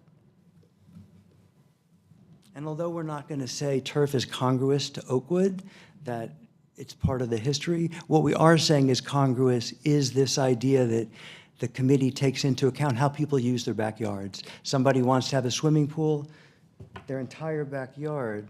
[SPEAKER 15] And although we're not going to say turf is congruous to Oakwood, that it's part of the history, what we are saying is congruous is this idea that the committee takes into account how people use their backyards. Somebody wants to have a swimming pool, their entire backyard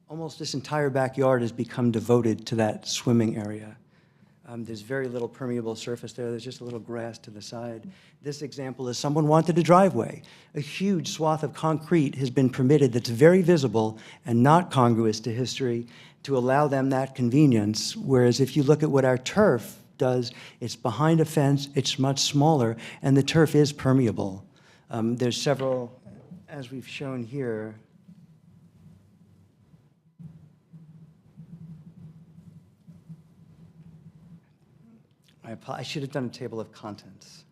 [SPEAKER 15] almost this entire backyard has become devoted to that swimming area. There's very little permeable surface there. There's just a little grass to the side. This example is someone wanted a driveway. A huge swath of concrete has been permitted that's very visible and not congruous to history to allow them that convenience. Whereas if you look at what our turf does, it's behind a fence, it's much smaller, and the turf is permeable. There's several, as we've shown here, I should have done a table of contents.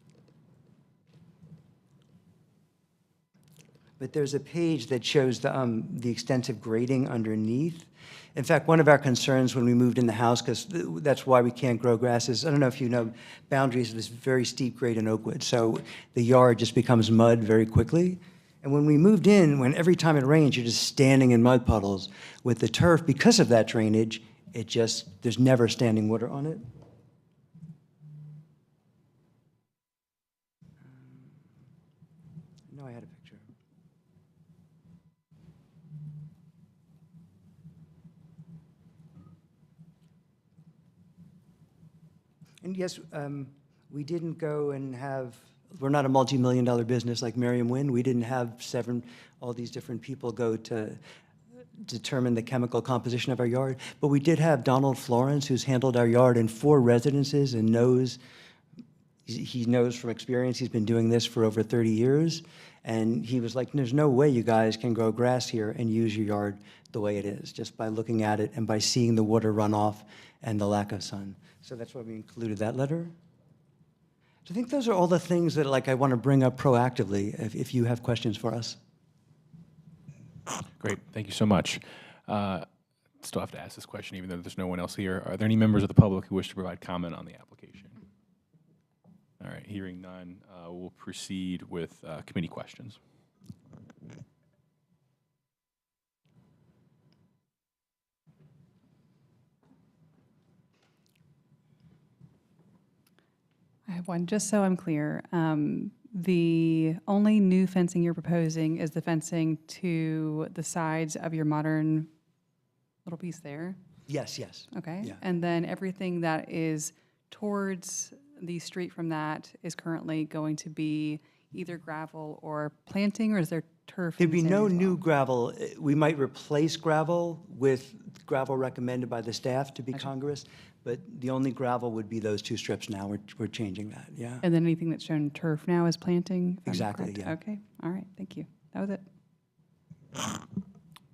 [SPEAKER 15] But there's a page that shows the extensive grading underneath. In fact, one of our concerns when we moved in the house, because that's why we can't grow grasses, I don't know if you know, boundaries of this very steep grade in Oakwood. So the yard just becomes mud very quickly. And when we moved in, when every time it rains, you're just standing in mud puddles. With the turf, because of that drainage, there's never standing water on it. No, I had a picture. And yes, we didn't go and we're not a multi-million-dollar business like Merriam Wynn. We didn't have all these different people go to determine the chemical composition of our yard. But we did have Donald Florence, who's handled our yard in 4 residences and he knows from experience, he's been doing this for over 30 years. And he was like, there's no way you guys can grow grass here and use your yard the way it is, just by looking at it and by seeing the water run off and the lack of sun. So that's why we included that letter. So I think those are all the things that I want to bring up proactively if you have questions for us.
[SPEAKER 1] Great, thank you so much. Still have to ask this question even though there's no one else here. Are there any members of the public who wish to provide comment on the application? All right, hearing none, we'll proceed with committee questions.
[SPEAKER 2] I have one, just so I'm clear. The only new fencing you're proposing is the fencing to the sides of your modern little piece there?
[SPEAKER 15] Yes, yes.
[SPEAKER 2] Okay.
[SPEAKER 15] Yeah.
[SPEAKER 2] And then everything that is towards the street from that is currently going to be either gravel or planting, or is there turf?
[SPEAKER 15] There'd be
[SPEAKER 2] in this
[SPEAKER 15] no
[SPEAKER 2] area as
[SPEAKER 15] new
[SPEAKER 2] well?
[SPEAKER 15] gravel. We might replace gravel with gravel recommended by the staff to be congruous, but the only gravel would be those 2 strips now. We're changing that, yeah.
[SPEAKER 2] And then anything that's shown turf now is planting? if I'm
[SPEAKER 15] Exactly,
[SPEAKER 2] correct?
[SPEAKER 15] yeah.
[SPEAKER 2] Okay, all right, thank you. That was it.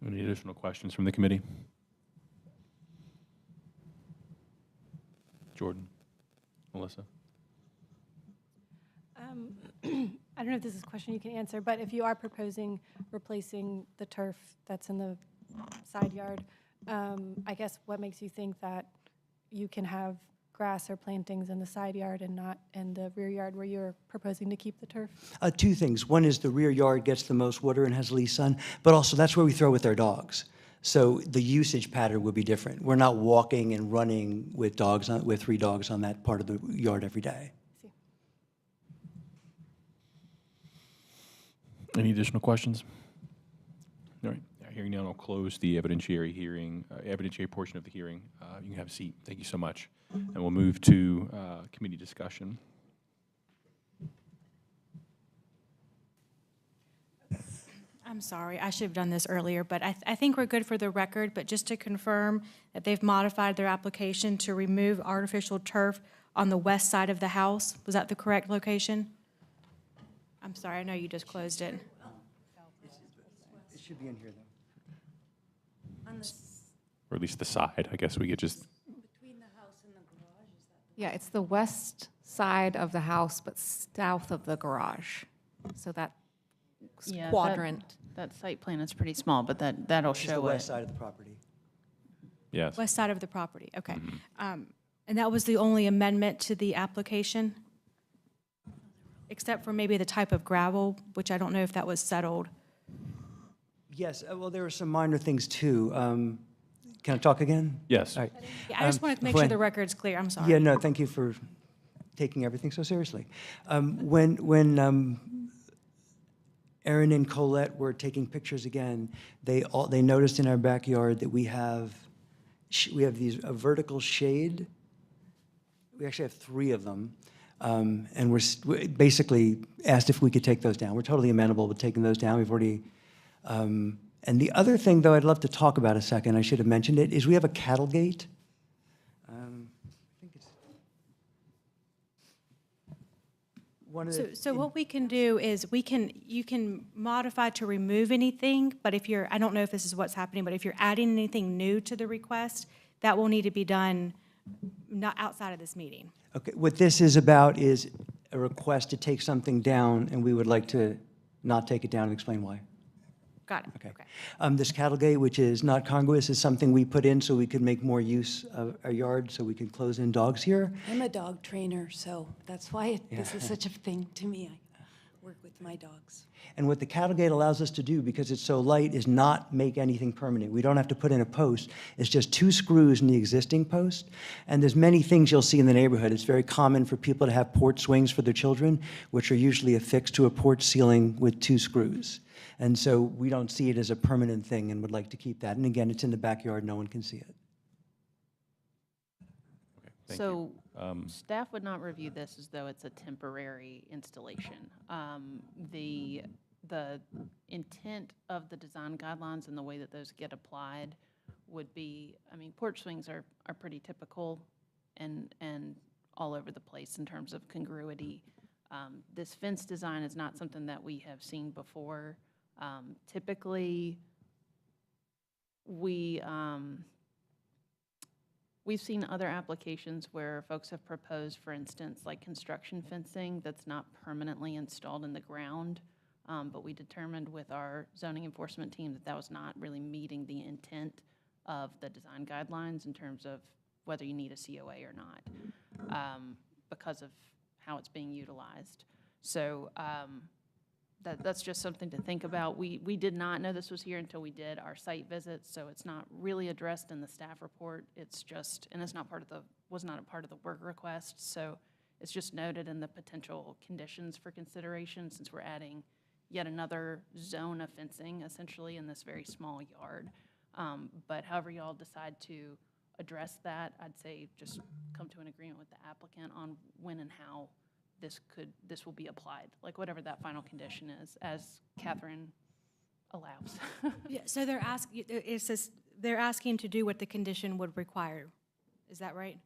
[SPEAKER 1] Any additional questions from the committee? Jordan, Melissa?
[SPEAKER 3] I don't know if this is a question you can answer, but if you are proposing replacing the turf that's in the side yard, I guess what makes you think that you can have grass or plantings in the side yard and not in the rear yard where you're proposing to keep the turf?
[SPEAKER 15] 2 things. One is the rear yard gets the most water and has least sun, but also that's where we throw with our dogs. So the usage pattern would be different. We're not walking and running with 3 dogs on that part of the yard every day.
[SPEAKER 1] Any additional questions? All right, hearing none, I'll close the evidentiary portion of the hearing. You can have a seat. Thank you so much. And we'll move to committee discussion.
[SPEAKER 7] I'm sorry, I should have done this earlier, but I think we're good for the record, but just to confirm that they've modified their application to remove artificial turf on the west side of the house. Was that the correct location? I'm sorry, I know you just closed it.
[SPEAKER 15] It should be in here, though.
[SPEAKER 1] Or at least the side, I guess we could just,
[SPEAKER 5] Yeah, it's the west side of the house, but south of the garage. So that
[SPEAKER 6] Yeah,
[SPEAKER 5] quadrant.
[SPEAKER 6] That site plan is pretty small, but that'll
[SPEAKER 15] This is the
[SPEAKER 6] show
[SPEAKER 15] west
[SPEAKER 6] it.
[SPEAKER 15] side of the property.
[SPEAKER 1] yes.
[SPEAKER 7] West side of the property, okay. And that was the only amendment to the application? Except for maybe the type of gravel, which I don't know if that was settled.
[SPEAKER 15] Yes, well, there were some minor things, too. Can I talk again?
[SPEAKER 1] Yes.
[SPEAKER 15] All right.
[SPEAKER 7] Yeah, I just wanted to make sure
[SPEAKER 15] when-
[SPEAKER 7] the record's clear, I'm sorry.
[SPEAKER 15] Yeah, no, thank you for taking everything so seriously. When Aaron and Colette were taking pictures again, they noticed in our backyard that we have a vertical shade. We actually have 3 of them. And we basically asked if we could take those down. We're totally amenable to taking those down. We've already, and the other thing, though, I'd love to talk about a second, I should have mentioned it, is we have a cattle gate. I think it's one of the.
[SPEAKER 7] So what we can do is you can modify to remove anything, but if you're, I don't know if this is what's happening, but if you're adding anything new to the request, that will need to be done not outside of this meeting.
[SPEAKER 15] Okay, what this is about is a request to take something down, and we would like to not take it down and explain why.
[SPEAKER 7] Got it,
[SPEAKER 15] Okay.
[SPEAKER 7] okay.
[SPEAKER 15] This cattle gate, which is not congruous, is something we put in so we could make more use of our yard, so we can close in dogs here.
[SPEAKER 16] I'm a dog trainer, so that's why this is such a thing to me. I work with my dogs.
[SPEAKER 15] And what the cattle gate allows us to do, because it's so light, is not make anything permanent. We don't have to put in a post. It's just 2 screws in the existing post. And there's many things you'll see in the neighborhood. It's very common for people to have porch swings for their children, which are usually affixed to a porch ceiling with 2 screws. And so we don't see it as a permanent thing and would like to keep that. And again, it's in the backyard, no one can see it.
[SPEAKER 1] Thank
[SPEAKER 6] So
[SPEAKER 1] you.
[SPEAKER 6] staff would not review this as though it's a temporary installation. The intent of the design guidelines and the way that those get applied would be, I mean, porch swings are pretty typical and all over the place in terms of congruity. This fence design is not something that we have seen before. Typically, we've seen other applications where folks have proposed, for instance, like construction fencing that's not permanently installed in the ground, but we determined with our zoning enforcement team that that was not really meeting the intent of the design guidelines in terms of whether you need a COA or not, because of how it's being utilized. So that's just something to think about. We did not know this was here until we did our site visits, so it's not really addressed in the staff report. It's just, and it's not part of the, was not a part of the work request, so it's just noted in the potential conditions for consideration since we're adding yet another zone of fencing essentially in this very small yard. But however y'all decide to address that, I'd say just come to an agreement with the applicant on when and how this will be applied, like whatever that final condition is, as Catherine allows.
[SPEAKER 7] Yeah, so they're asking to do what the condition would require. Is that right?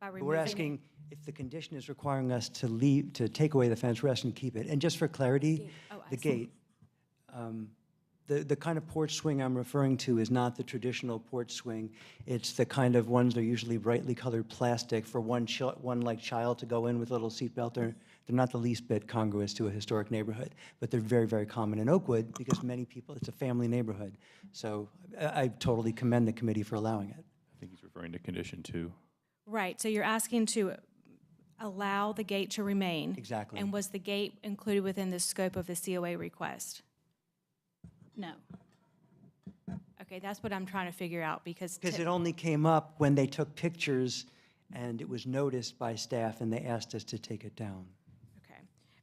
[SPEAKER 7] By
[SPEAKER 15] We're
[SPEAKER 7] removing it?
[SPEAKER 15] asking if the condition is requiring us to take away the fence, we're asking to keep it. And just for clarity,
[SPEAKER 7] Oh,
[SPEAKER 15] the
[SPEAKER 7] I see.
[SPEAKER 15] gate, the kind of porch swing I'm referring to is not the traditional porch swing. It's the kind of ones that are usually brightly colored plastic for one like child to go in with a little seatbelt. They're not the least bit congruous to a historic neighborhood, but they're very, very common in Oakwood because many people, it's a family neighborhood. So I totally commend the committee for allowing it.
[SPEAKER 1] I think he's referring to condition 2.
[SPEAKER 7] Right, so you're asking to allow the gate to remain.
[SPEAKER 15] Exactly.
[SPEAKER 7] And was the gate included within the scope of the COA request?
[SPEAKER 6] No.
[SPEAKER 7] Okay, that's what I'm trying to figure out because.
[SPEAKER 15] Because it only came up when they took pictures and it was noticed by staff and they asked us to take it down.
[SPEAKER 7] Okay,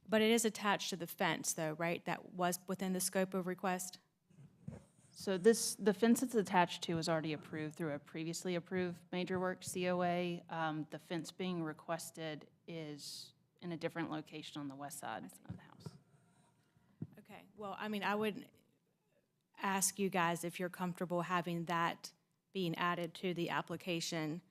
[SPEAKER 7] but it is attached to the fence though, right? That was within the scope of request?
[SPEAKER 6] So the fence it's attached to is already approved through a previously approved major work COA. The fence being requested is in a different location on the west side of the house.
[SPEAKER 7] Okay, Well, I mean, I would ask you guys if you're comfortable having that being added to the application,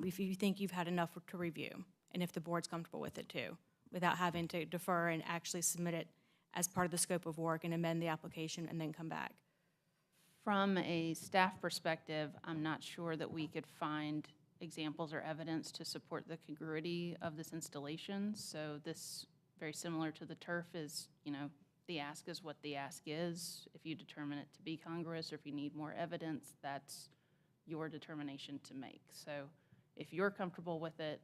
[SPEAKER 7] if you think you've had enough to review, and if the board's comfortable with it too, without having to defer and actually submit it as part of the scope of work and amend the application and then come back.
[SPEAKER 6] From a staff perspective, I'm not sure that we could find examples or evidence to support the congruity of this installation. So this, very similar to the turf, is, you know, the ask is what the ask is. If you determine it to be congruous, or if you need more evidence, that's your determination to make. So if you're comfortable with it,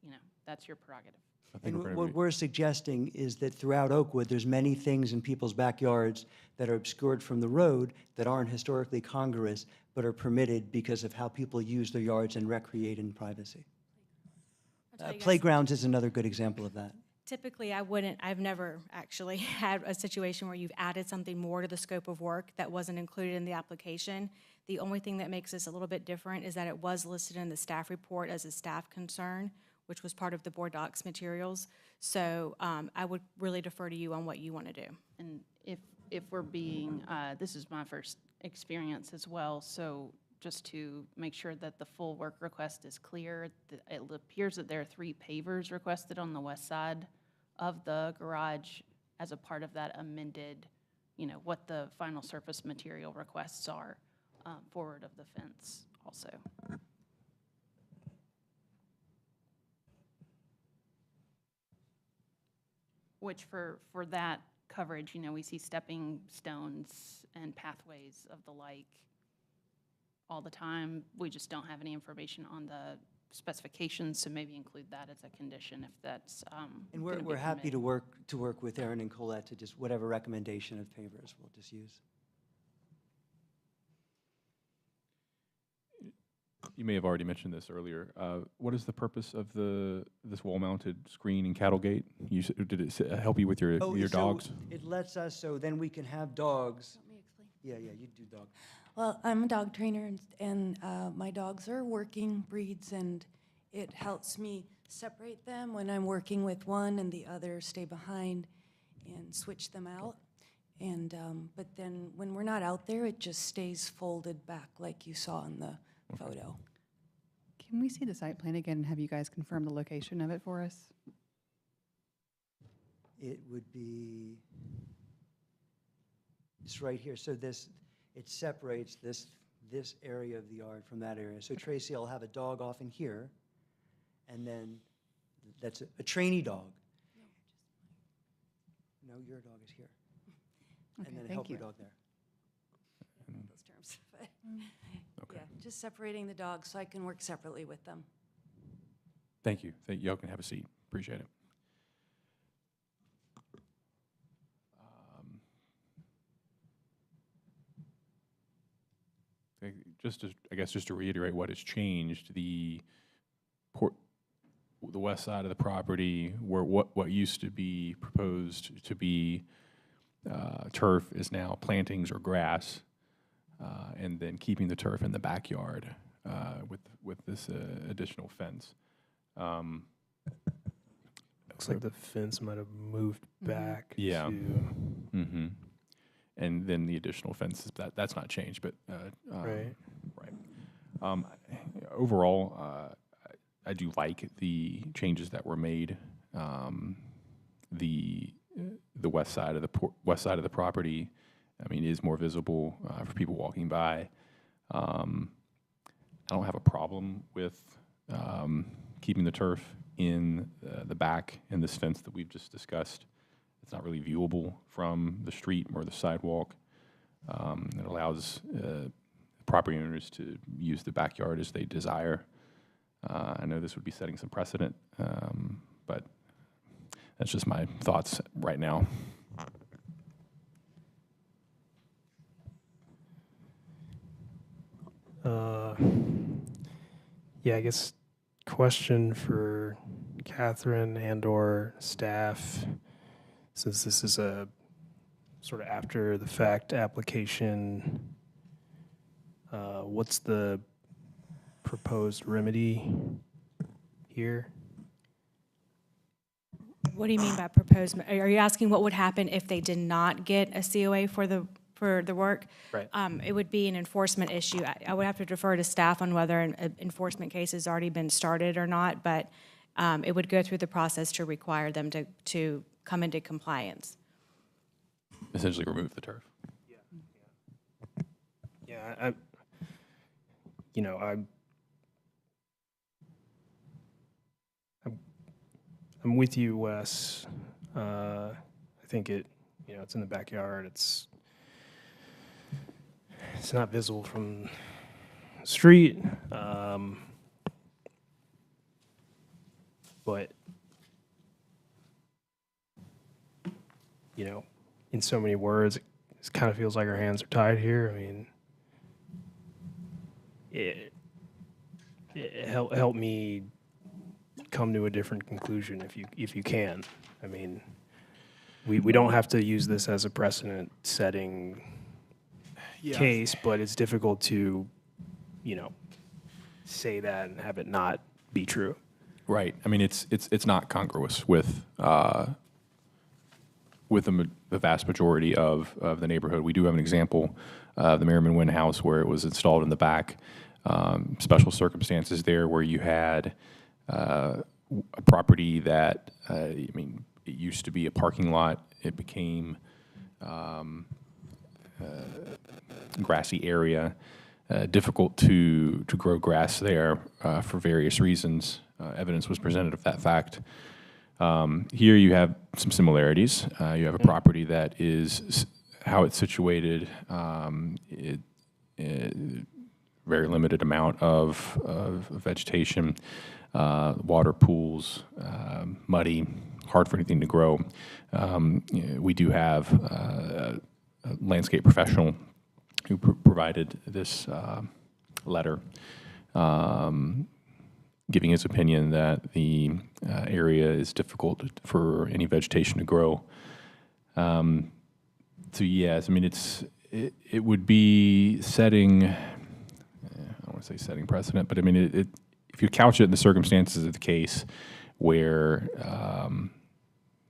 [SPEAKER 6] you know, that's your prerogative.
[SPEAKER 15] And what we're suggesting is that throughout Oakwood, there's many things in people's backyards that are obscured from the road that aren't historically congruous, but are permitted because of how people use their yards and recreate in privacy. Playgrounds is another good example of that.
[SPEAKER 7] Typically, I've never actually had a situation where you've added something more to the scope of work that wasn't included in the application. The only thing that makes this a little bit different is that it was listed in the staff report as a staff concern, which was part of the board docs materials. So I would really defer to you on what you want to do.
[SPEAKER 6] And if we're being, this is my first experience as well, so just to make sure that the full work request is clear, it appears that there are 3 pavers requested on the west side of the garage as a part of that amended, you know, what the final surface material requests are forward of the fence also. Which for that coverage, you know, we see stepping stones and pathways of the like all the time. We just don't have any information on the specifications, so maybe include that as a condition if that's
[SPEAKER 15] And we're happy to work with Aaron and Colette to just whatever recommendation of pavers we'll just use.
[SPEAKER 1] You may have already mentioned this earlier. What is the purpose of this wall-mounted screen in cattle gate? Did it help you with your dogs?
[SPEAKER 15] It lets us, so then we can have dogs. Let me explain. Yeah, you do dog.
[SPEAKER 16] Well, I'm a dog trainer, and my dogs are working breeds, and it helps me separate them when I'm working with one and the other stay behind and switch them out. And but then when we're not out there, it just stays folded back like you saw in the photo.
[SPEAKER 2] Can we see the site plan again and have you guys confirm the location of it for us?
[SPEAKER 15] It would be, it's right here. So it separates this area of the yard from that area. So Tracy will have a dog off in here, and then that's a trainee dog. No, your dog is here.
[SPEAKER 2] Okay,
[SPEAKER 15] and then a
[SPEAKER 2] thank
[SPEAKER 15] helper
[SPEAKER 2] you.
[SPEAKER 15] dog there.
[SPEAKER 16] Those terms. Okay. Yeah, just separating the dogs so I can work separately with them.
[SPEAKER 1] Thank you. Y'all can have a seat. Appreciate it. Just to reiterate what has changed, the west side of the property, where what used to be proposed to be turf is now plantings or grass, and then keeping the turf in the backyard with this additional fence.
[SPEAKER 4] Looks like the fence might have moved back.
[SPEAKER 1] Yeah.
[SPEAKER 4] To
[SPEAKER 1] And then the additional fences, that's not changed, but
[SPEAKER 4] right.
[SPEAKER 1] Overall, I do like the changes that were made. The west side of the property, I mean, is more visible for people walking by. I don't have a problem with keeping the turf in the back in this fence that we've just discussed. It's not really viewable from the street or the sidewalk. It allows property owners to use the backyard as they desire. I know this would be setting some precedent, but that's just my thoughts right now.
[SPEAKER 4] Yeah, I guess question for Catherine and/or staff, since this is a sort of after the fact application, what's the proposed remedy here?
[SPEAKER 7] What do you mean by proposed? Are you asking what would happen if they did not get a COA for the work?
[SPEAKER 4] Right.
[SPEAKER 7] It would be an enforcement issue. I would have to defer to staff on whether an enforcement case has already been started or not, but it would go through the process to require them to come into compliance.
[SPEAKER 1] Essentially remove the turf.
[SPEAKER 4] Yeah, I'm with you, Wes. I think it's in the backyard. It's not visible from the street, but in so many words, it kind of feels like our hands are tied here. I mean, help me come to a different conclusion if you can. I mean, we don't have to use this as a precedent-setting case, but it's difficult to, say that and have it not be true.
[SPEAKER 1] Right. I mean, it's not congruous with the vast majority of the neighborhood. We do have an example of the Merriman Wynn house where it was installed in the back. Special circumstances there where you had a property that, it used to be a parking lot. It became grassy area, difficult to grow grass there for various reasons. Evidence was presented of that fact. Here you have some similarities. You have a property that is how it's situated. Very limited amount of vegetation, water pools, muddy, hard for anything to grow. We do have a landscape professional who provided this letter giving his opinion that the area is difficult for any vegetation to grow. So yes, it would be setting, I don't want to say setting precedent, but if you couch it in the circumstances of the case where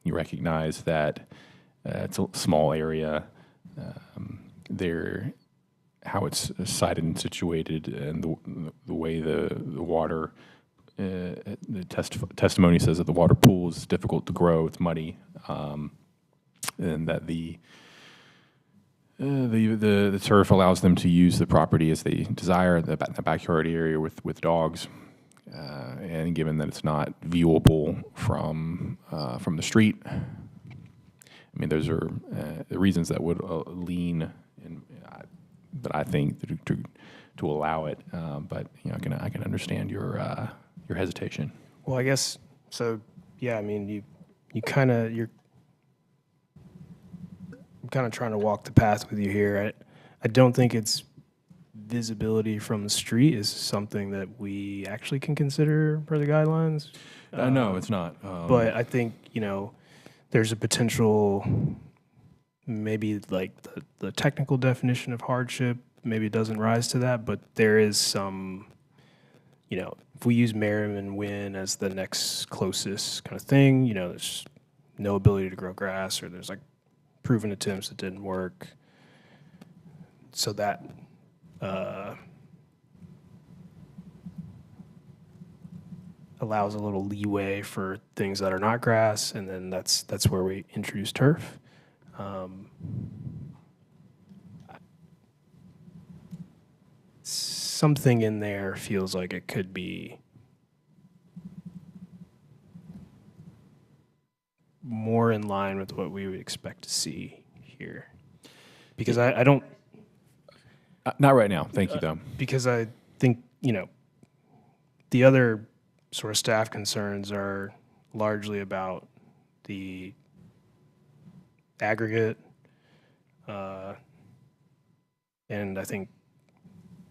[SPEAKER 1] you recognize that it's a small area, how it's sited and situated, and the way the water, the testimony says that the water pool is difficult to grow, it's muddy, and that the turf allows them to use the property as they desire, the backyard area with dogs, and given that it's not viewable from the street, those are the reasons that would lean in, that I think to allow it. But I can understand your hesitation.
[SPEAKER 4] Well, I guess so. Yeah, you're kind of trying to walk the path with you here. I don't think it's visibility from the street is something that we actually can consider per the guidelines.
[SPEAKER 1] No, it's not.
[SPEAKER 4] But I think there's a potential, maybe like the technical definition of hardship maybe doesn't rise to that, but there is some, if we use Merriman Wynn as the next closest kind of thing, there's no ability to grow grass, or there's like proven attempts that didn't work. So that allows a little leeway for things that are not grass, and then that's where we introduce turf. Something in there feels like it could be more in line with what we would expect to see here. Because I don't...
[SPEAKER 1] Not right now. Thank you, though.
[SPEAKER 4] Because I think, the other sort of staff concerns are largely about the aggregate, and I think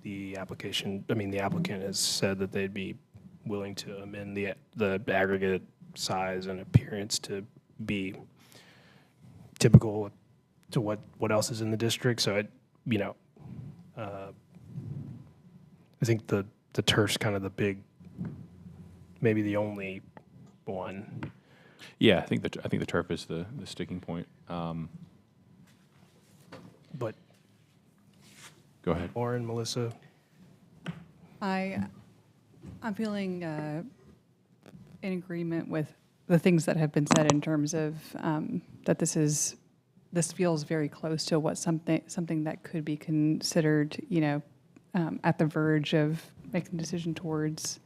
[SPEAKER 4] the applicant has said that they'd be willing to amend the aggregate size and appearance to be typical to what else is in the district. So I think the turf's kind of the big, maybe the only one.
[SPEAKER 1] Yeah, I think the turf is the sticking point.
[SPEAKER 4] But
[SPEAKER 1] Go ahead.
[SPEAKER 4] Lauren, Melissa,
[SPEAKER 2] I'm feeling in agreement with the things that have been said in terms of that this feels very close to what something that could be considered, at the verge of making a decision towards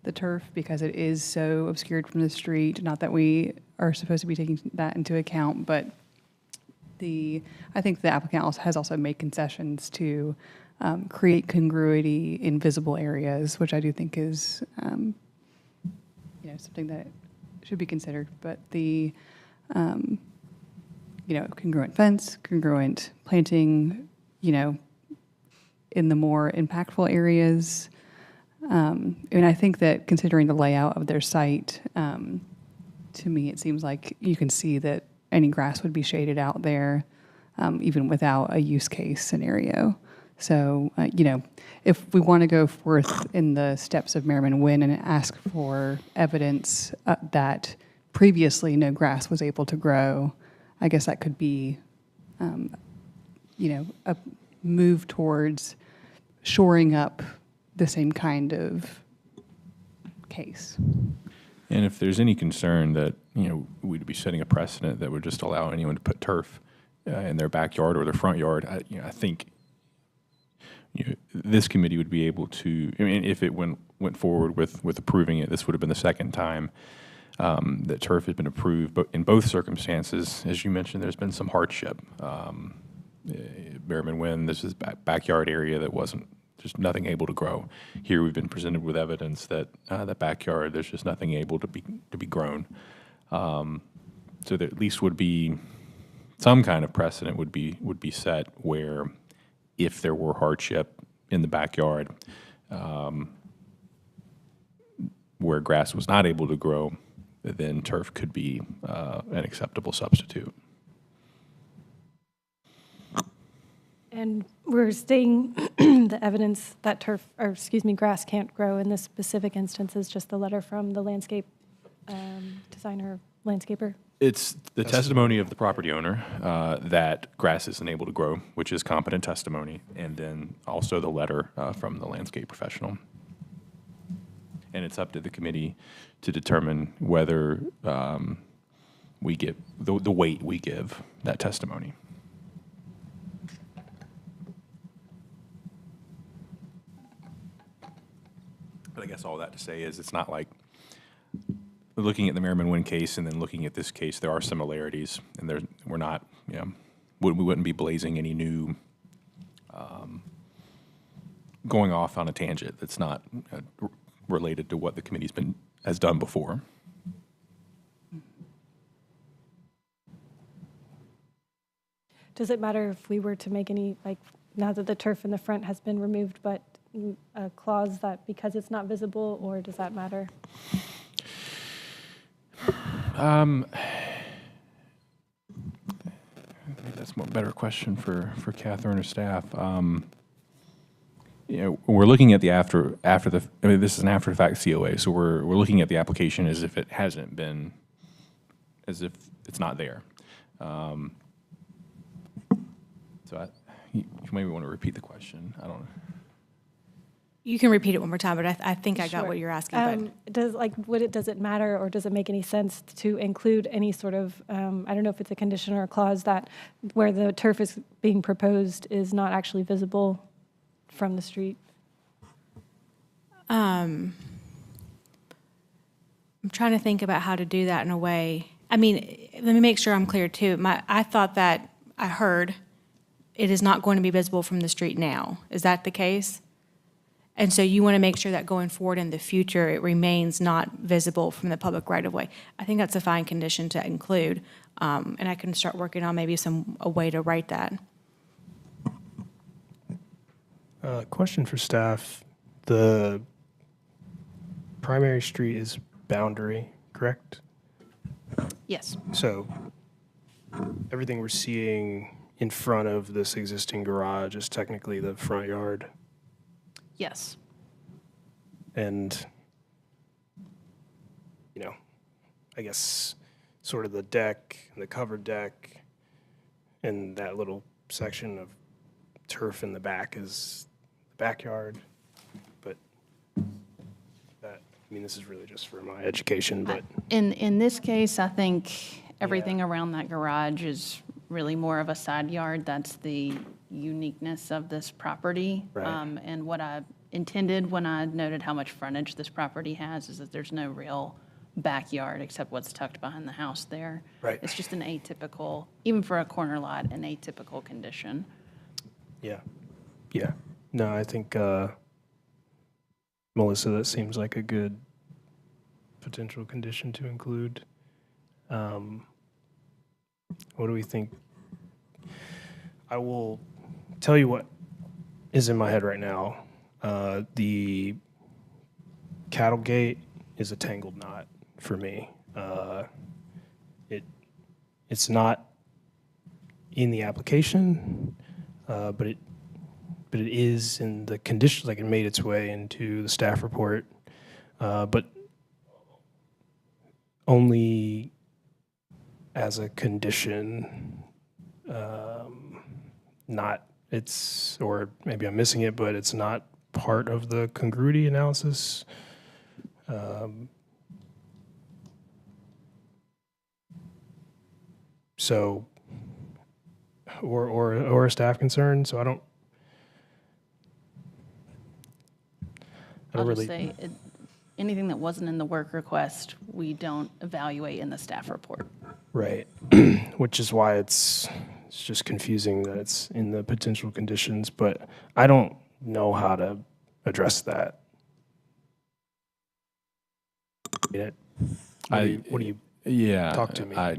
[SPEAKER 2] the turf, because it is so obscured from the street. Not that we are supposed to be taking that into account, but I think the applicant has also made concessions to create congruity in visible areas, which I do think is something that should be considered. But the congruent fence, congruent planting, in the more impactful areas. And I think that considering the layout of their site, to me, it seems like you can see that any grass would be shaded out there, even without a use case scenario. So, if we want to go forth in the steps of Merriman Wynn and ask for evidence that previously no grass was able to grow, I guess that could be, a move towards shoring up the same kind of case.
[SPEAKER 1] And if there's any concern that, we'd be setting a precedent that would just allow anyone to put turf in their backyard or their front yard, I think this committee would be able to, if it went forward with approving it, this would have been the second time that turf has been approved. But in both circumstances, as you mentioned, there's been some hardship. Merriman Wynn, this is backyard area that wasn't just nothing able to grow. Here we've been presented with evidence that that backyard, there's just nothing able to be grown. So there at least would be some kind of precedent would be set where if there were hardship in the backyard where grass was not able to grow, then turf could be an acceptable substitute.
[SPEAKER 3] And we're stating the evidence that grass can't grow in this specific instance is just the letter from the landscape designer, landscaper.
[SPEAKER 1] It's the testimony of the property owner that grass isn't able to grow, which is competent testimony, and then also the letter from the landscape professional. And it's up to the committee to determine whether we give the weight we give that testimony. But I guess all that to say is it's not like looking at the Merriman Wynn case and then looking at this case, there are similarities, and we're not, we wouldn't be blazing any new, going off on a tangent that's not related to what the committee's has done before.
[SPEAKER 3] Does it matter if we were to make any, now that the turf in the front has been removed, but a clause that because it's not visible, or does that matter?
[SPEAKER 1] I think that's a better question for Catherine or staff. We're looking at the this is an after the fact COA, so we're looking at the application as if it hasn't been, as if it's not there. So you maybe want to repeat the question. I don't know.
[SPEAKER 7] You can repeat it one more time, but I think I got what you're asking.
[SPEAKER 3] Does it matter, or does it make any sense to include any sort of I don't know if it's a condition or a clause that where the turf is being proposed is not actually visible from the street?
[SPEAKER 7] I'm trying to think about how to do that in a way. Let me make sure I'm clear too. I thought that I heard it is not going to be visible from the street now. Is that the case? And so you want to make sure that going forward in the future, it remains not visible from the public right-of-way. I think that's a fine condition to include, and I can start working on maybe a way to write that.
[SPEAKER 4] Question for staff. The primary street is Boundary, correct?
[SPEAKER 6] Yes.
[SPEAKER 4] So everything we're seeing in front of this existing garage is technically the front yard?
[SPEAKER 6] Yes.
[SPEAKER 4] And, I guess sort of the deck, the covered deck, and that little section of turf in the back is the backyard. But that, I mean, this is really just for my education, but.
[SPEAKER 6] In this case, I think everything around that garage is really more of a side yard. That's the uniqueness of this property.
[SPEAKER 4] Right.
[SPEAKER 6] And what I intended when I noted how much frontage this property has is that there's no real backyard except what's tucked behind the house there.
[SPEAKER 4] Right.
[SPEAKER 6] It's just an atypical, even for a corner lot, an atypical condition.
[SPEAKER 4] Yeah. Yeah. No, I think, Melissa, that seems like a good potential condition to include. What do we think? I will tell you what is in my head right now. The cattle gate is a tangled knot for me. It's not in the application, but it is in the conditions. Like, it made its way into the staff report, but only as a condition. Not it's, or maybe I'm missing it, but it's not part of the congruity analysis. So, or a staff concern. So I don't
[SPEAKER 6] I'll
[SPEAKER 4] really
[SPEAKER 6] just say, anything that wasn't in the work request, we don't evaluate in the staff report.
[SPEAKER 4] Right, which is why it's just confusing that it's in the potential conditions, but I don't know how to address that. What do you
[SPEAKER 1] Yeah,
[SPEAKER 4] talk to me?
[SPEAKER 1] I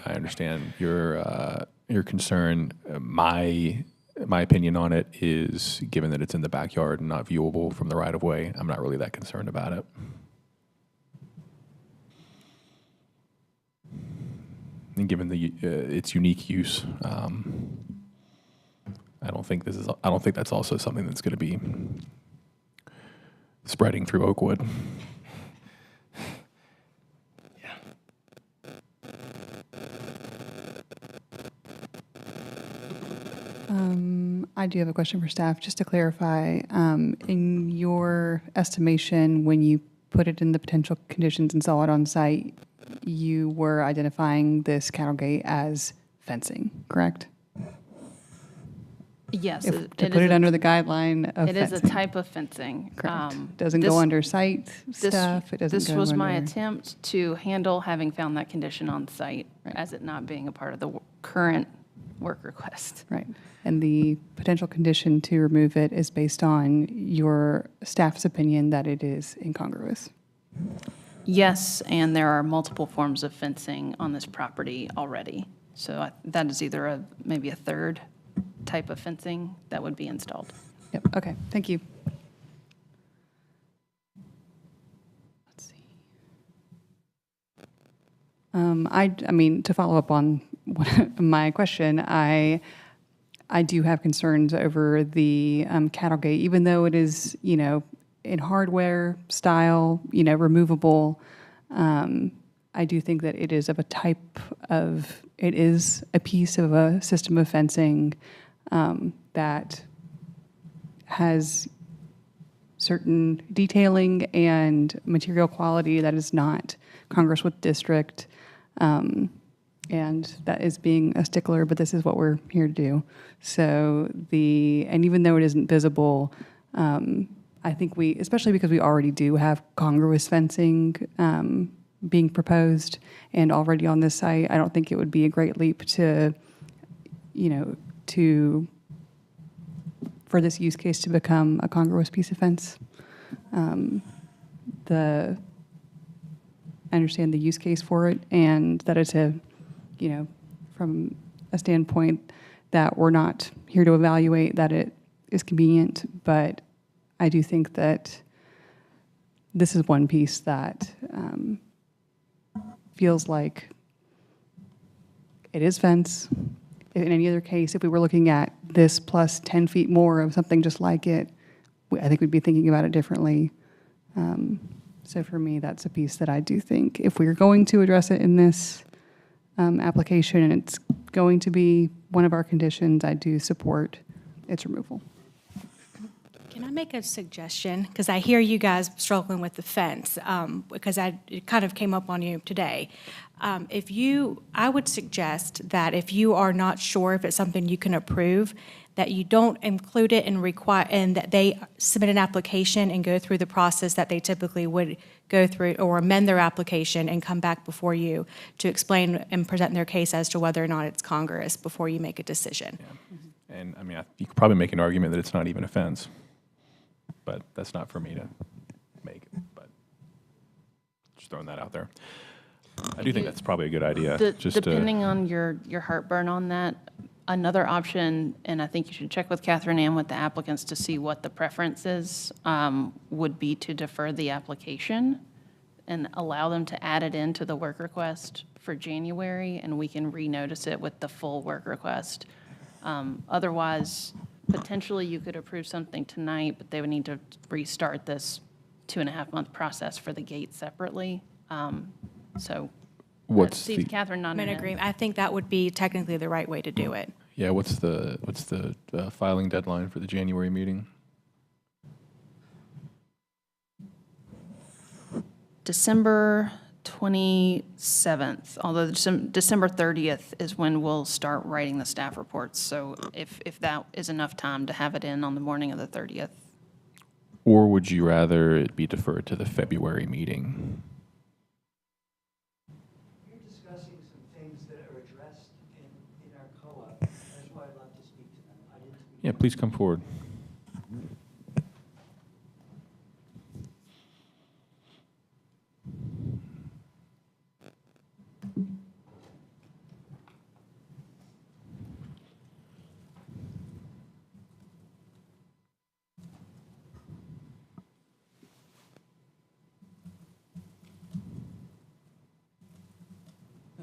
[SPEAKER 1] understand your concern. My opinion on it is, given that it's in the backyard and not viewable from the right of way, I'm not really that concerned about it. And given its unique use, I don't think that's also something that's going to be spreading through Oakwood.
[SPEAKER 2] I do have a question for staff, just to clarify. In your estimation, when you put it in the potential conditions and saw it on site, you were identifying this cattle gate as fencing, correct?
[SPEAKER 6] Yes.
[SPEAKER 2] To put it under the guideline of
[SPEAKER 6] fencing. It is a type of fencing.
[SPEAKER 2] Correct. Doesn't go under site stuff. It doesn't
[SPEAKER 6] This
[SPEAKER 2] go
[SPEAKER 6] was my
[SPEAKER 2] under-
[SPEAKER 6] attempt to handle having found that condition on site as it not being a part of the current work request.
[SPEAKER 2] Right. And the potential condition to remove it is based on your staff's opinion that it is incongruous.
[SPEAKER 6] Yes, and there are multiple forms of fencing on this property already. So that is either maybe a third type of fencing that would be installed.
[SPEAKER 2] Yep. Okay. Thank you. Let's see. I mean, to follow up on my question, I do have concerns over the cattle gate, even though it is, in hardware style, removable. I do think that it is of a type of, it is a piece of a system of fencing that has certain detailing and material quality that is not congruous with district. And that is being a stickler, but this is what we're here to do. So and even though it isn't visible, I think especially because we already do have congruous fencing being proposed and already on this site, I don't think it would be a great leap for this use case to become a congruous piece of fence. I understand the use case for it, and that it's from a standpoint that we're not here to evaluate that it is convenient, but I do think that this is one piece that feels like it is fence. In any other case, if we were looking at this plus 10 feet more of something just like it, I think we'd be thinking about it differently. So for me, that's a piece that I do think if we're going to address it in this application, and it's going to be one of our conditions. I do support its removal.
[SPEAKER 7] Can I make a suggestion? Because I hear you guys struggling with the fence, because it kind of came up on you today. I would suggest that if you are not sure if it's something you can approve, that you don't include it and that they submit an application and go through the process that they typically would go through, or amend their application and come back before you to explain and present their case as to whether or not it's congruous before you make a decision.
[SPEAKER 1] Yeah. And I mean, you could probably make an argument that it's not even a fence, but that's not for me to make. But just throwing that out there. I do think that's probably a good idea.
[SPEAKER 6] Depending on your heartburn on that, another option, and I think you should check with Catherine and with the applicants to see what the preference is, would be to defer the application and allow them to add it into the work request for January, and we can renotice it with the full work request. Otherwise, potentially you could approve something tonight, but they would need to restart this 2.5-month process for the gate separately. So see Catherine nodding
[SPEAKER 7] I'm in
[SPEAKER 6] her head.
[SPEAKER 7] agreement. I think that would be technically the right way to do it.
[SPEAKER 1] Yeah, what's the filing deadline for the January meeting?
[SPEAKER 6] December 27th, although December 30th is when we'll start writing the staff reports. So if that is enough time to have it in on the morning of the 30th.
[SPEAKER 1] Or would you rather it be deferred to the February meeting?
[SPEAKER 15] You're discussing some things that are addressed in our co-op. That's why I'd love to speak to them.
[SPEAKER 1] Yeah, please come forward.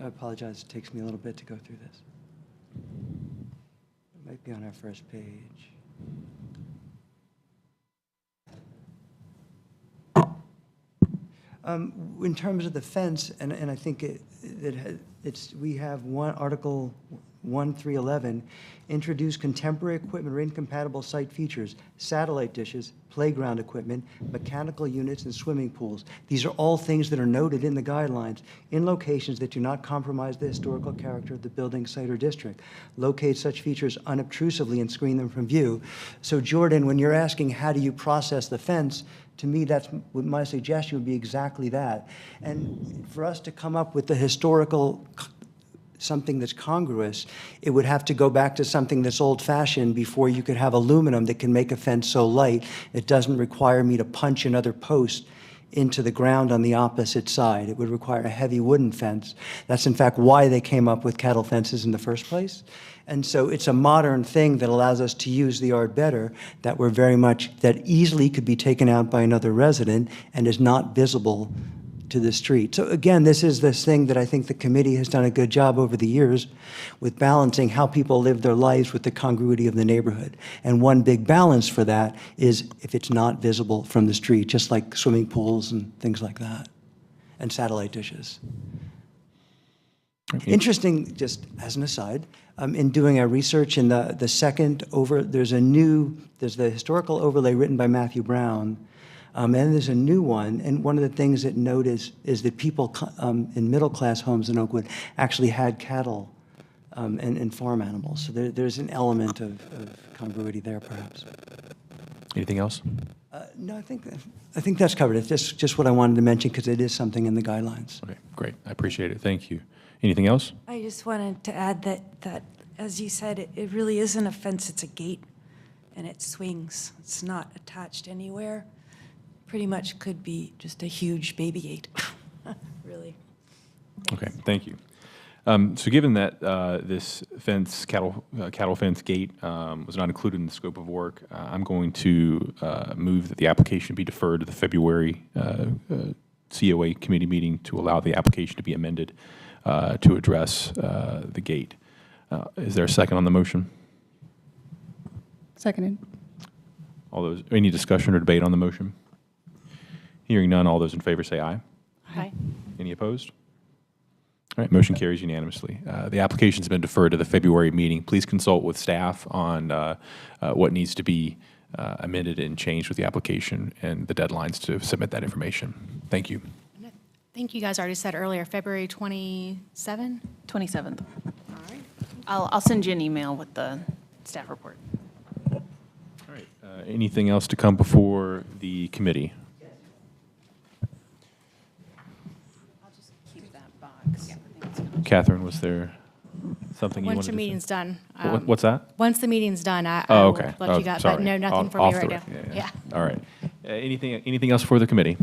[SPEAKER 15] I apologize, it takes me a little bit to go through this. It might be on our first page. In terms of the fence, and I think we have Article 1311, introduce contemporary equipment or incompatible site features, satellite dishes, playground equipment, mechanical units, and swimming pools. These are all things that are noted in the guidelines in locations that do not compromise the historical character of the building, site, or district. Locate such features unobtrusively and screen them from view. So Jordan, when you're asking how do you process the fence, to me, that's what my suggestion would be exactly that. And for us to come up with the historical something that's congruous, it would have to go back to something that's old-fashioned before you could have aluminum that can make a fence so light it doesn't require me to punch another post into the ground on the opposite side. It would require a heavy wooden fence. That's in fact why they came up with cattle fences in the first place. And so it's a modern thing that allows us to use the yard better, that easily could be taken out by another resident and is not visible to the street. So again, this is this thing that I think the committee has done a good job over the years with balancing how people live their lives with the congruity of the neighborhood. And one big balance for that is if it's not visible from the street, just like swimming pools and things like that, and satellite dishes.
[SPEAKER 1] Okay.
[SPEAKER 15] Interesting, just as an aside, in doing our research in the second there's the historical overlay written by Matthew Brown, and there's a new one, and one of the things that note is that people in middle-class homes in Oakwood actually had cattle and farm animals. So there's an element of congruity there, perhaps.
[SPEAKER 1] Anything else?
[SPEAKER 15] No, I think that's covered. It's just what I wanted to mention because it is something in the guidelines.
[SPEAKER 1] Okay, great. I appreciate it. Thank you. Anything else?
[SPEAKER 16] I just wanted to add that as you said, it really isn't a fence, it's a gate, and it swings. It's not attached anywhere. Pretty much could be just a huge baby gate, really.
[SPEAKER 1] Okay, thank you. So given that this fence, cattle fence gate was not included in the scope of work, I'm going to move that the application be deferred to the February COA committee meeting to allow the application to be amended to address the gate. Is there a second on the motion?
[SPEAKER 2] Seconded.
[SPEAKER 1] Any discussion or debate on the motion? Hearing none, all those in favor say aye.
[SPEAKER 6] Aye.
[SPEAKER 1] Any opposed? All right, motion carries unanimously. The application's been deferred to the February meeting. Please consult with staff on what needs to be amended and changed with the application and the deadlines to submit that information. Thank you.
[SPEAKER 7] I think you guys already said earlier, February 27?
[SPEAKER 6] 27th.
[SPEAKER 7] All right.
[SPEAKER 6] I'll send you an email with the staff report.
[SPEAKER 1] All right. Anything else to come before the committee?
[SPEAKER 6] I'll just keep that box.
[SPEAKER 1] Catherine, was there something you wanted
[SPEAKER 7] Once
[SPEAKER 1] to
[SPEAKER 7] your
[SPEAKER 1] say?
[SPEAKER 7] meeting's done.
[SPEAKER 1] What's that?
[SPEAKER 7] Once the meeting's done, I
[SPEAKER 1] Oh,
[SPEAKER 7] will
[SPEAKER 1] okay.
[SPEAKER 7] let
[SPEAKER 1] Oh,
[SPEAKER 7] you go.
[SPEAKER 1] sorry.
[SPEAKER 7] But no, nothing
[SPEAKER 1] Off-
[SPEAKER 7] for me
[SPEAKER 1] off
[SPEAKER 7] right
[SPEAKER 1] the
[SPEAKER 7] now.
[SPEAKER 1] rec-
[SPEAKER 7] Yeah.
[SPEAKER 1] All right. Anything else for the committee?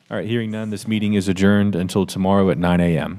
[SPEAKER 1] All right, hearing none, this meeting is adjourned until tomorrow at 9 a.m.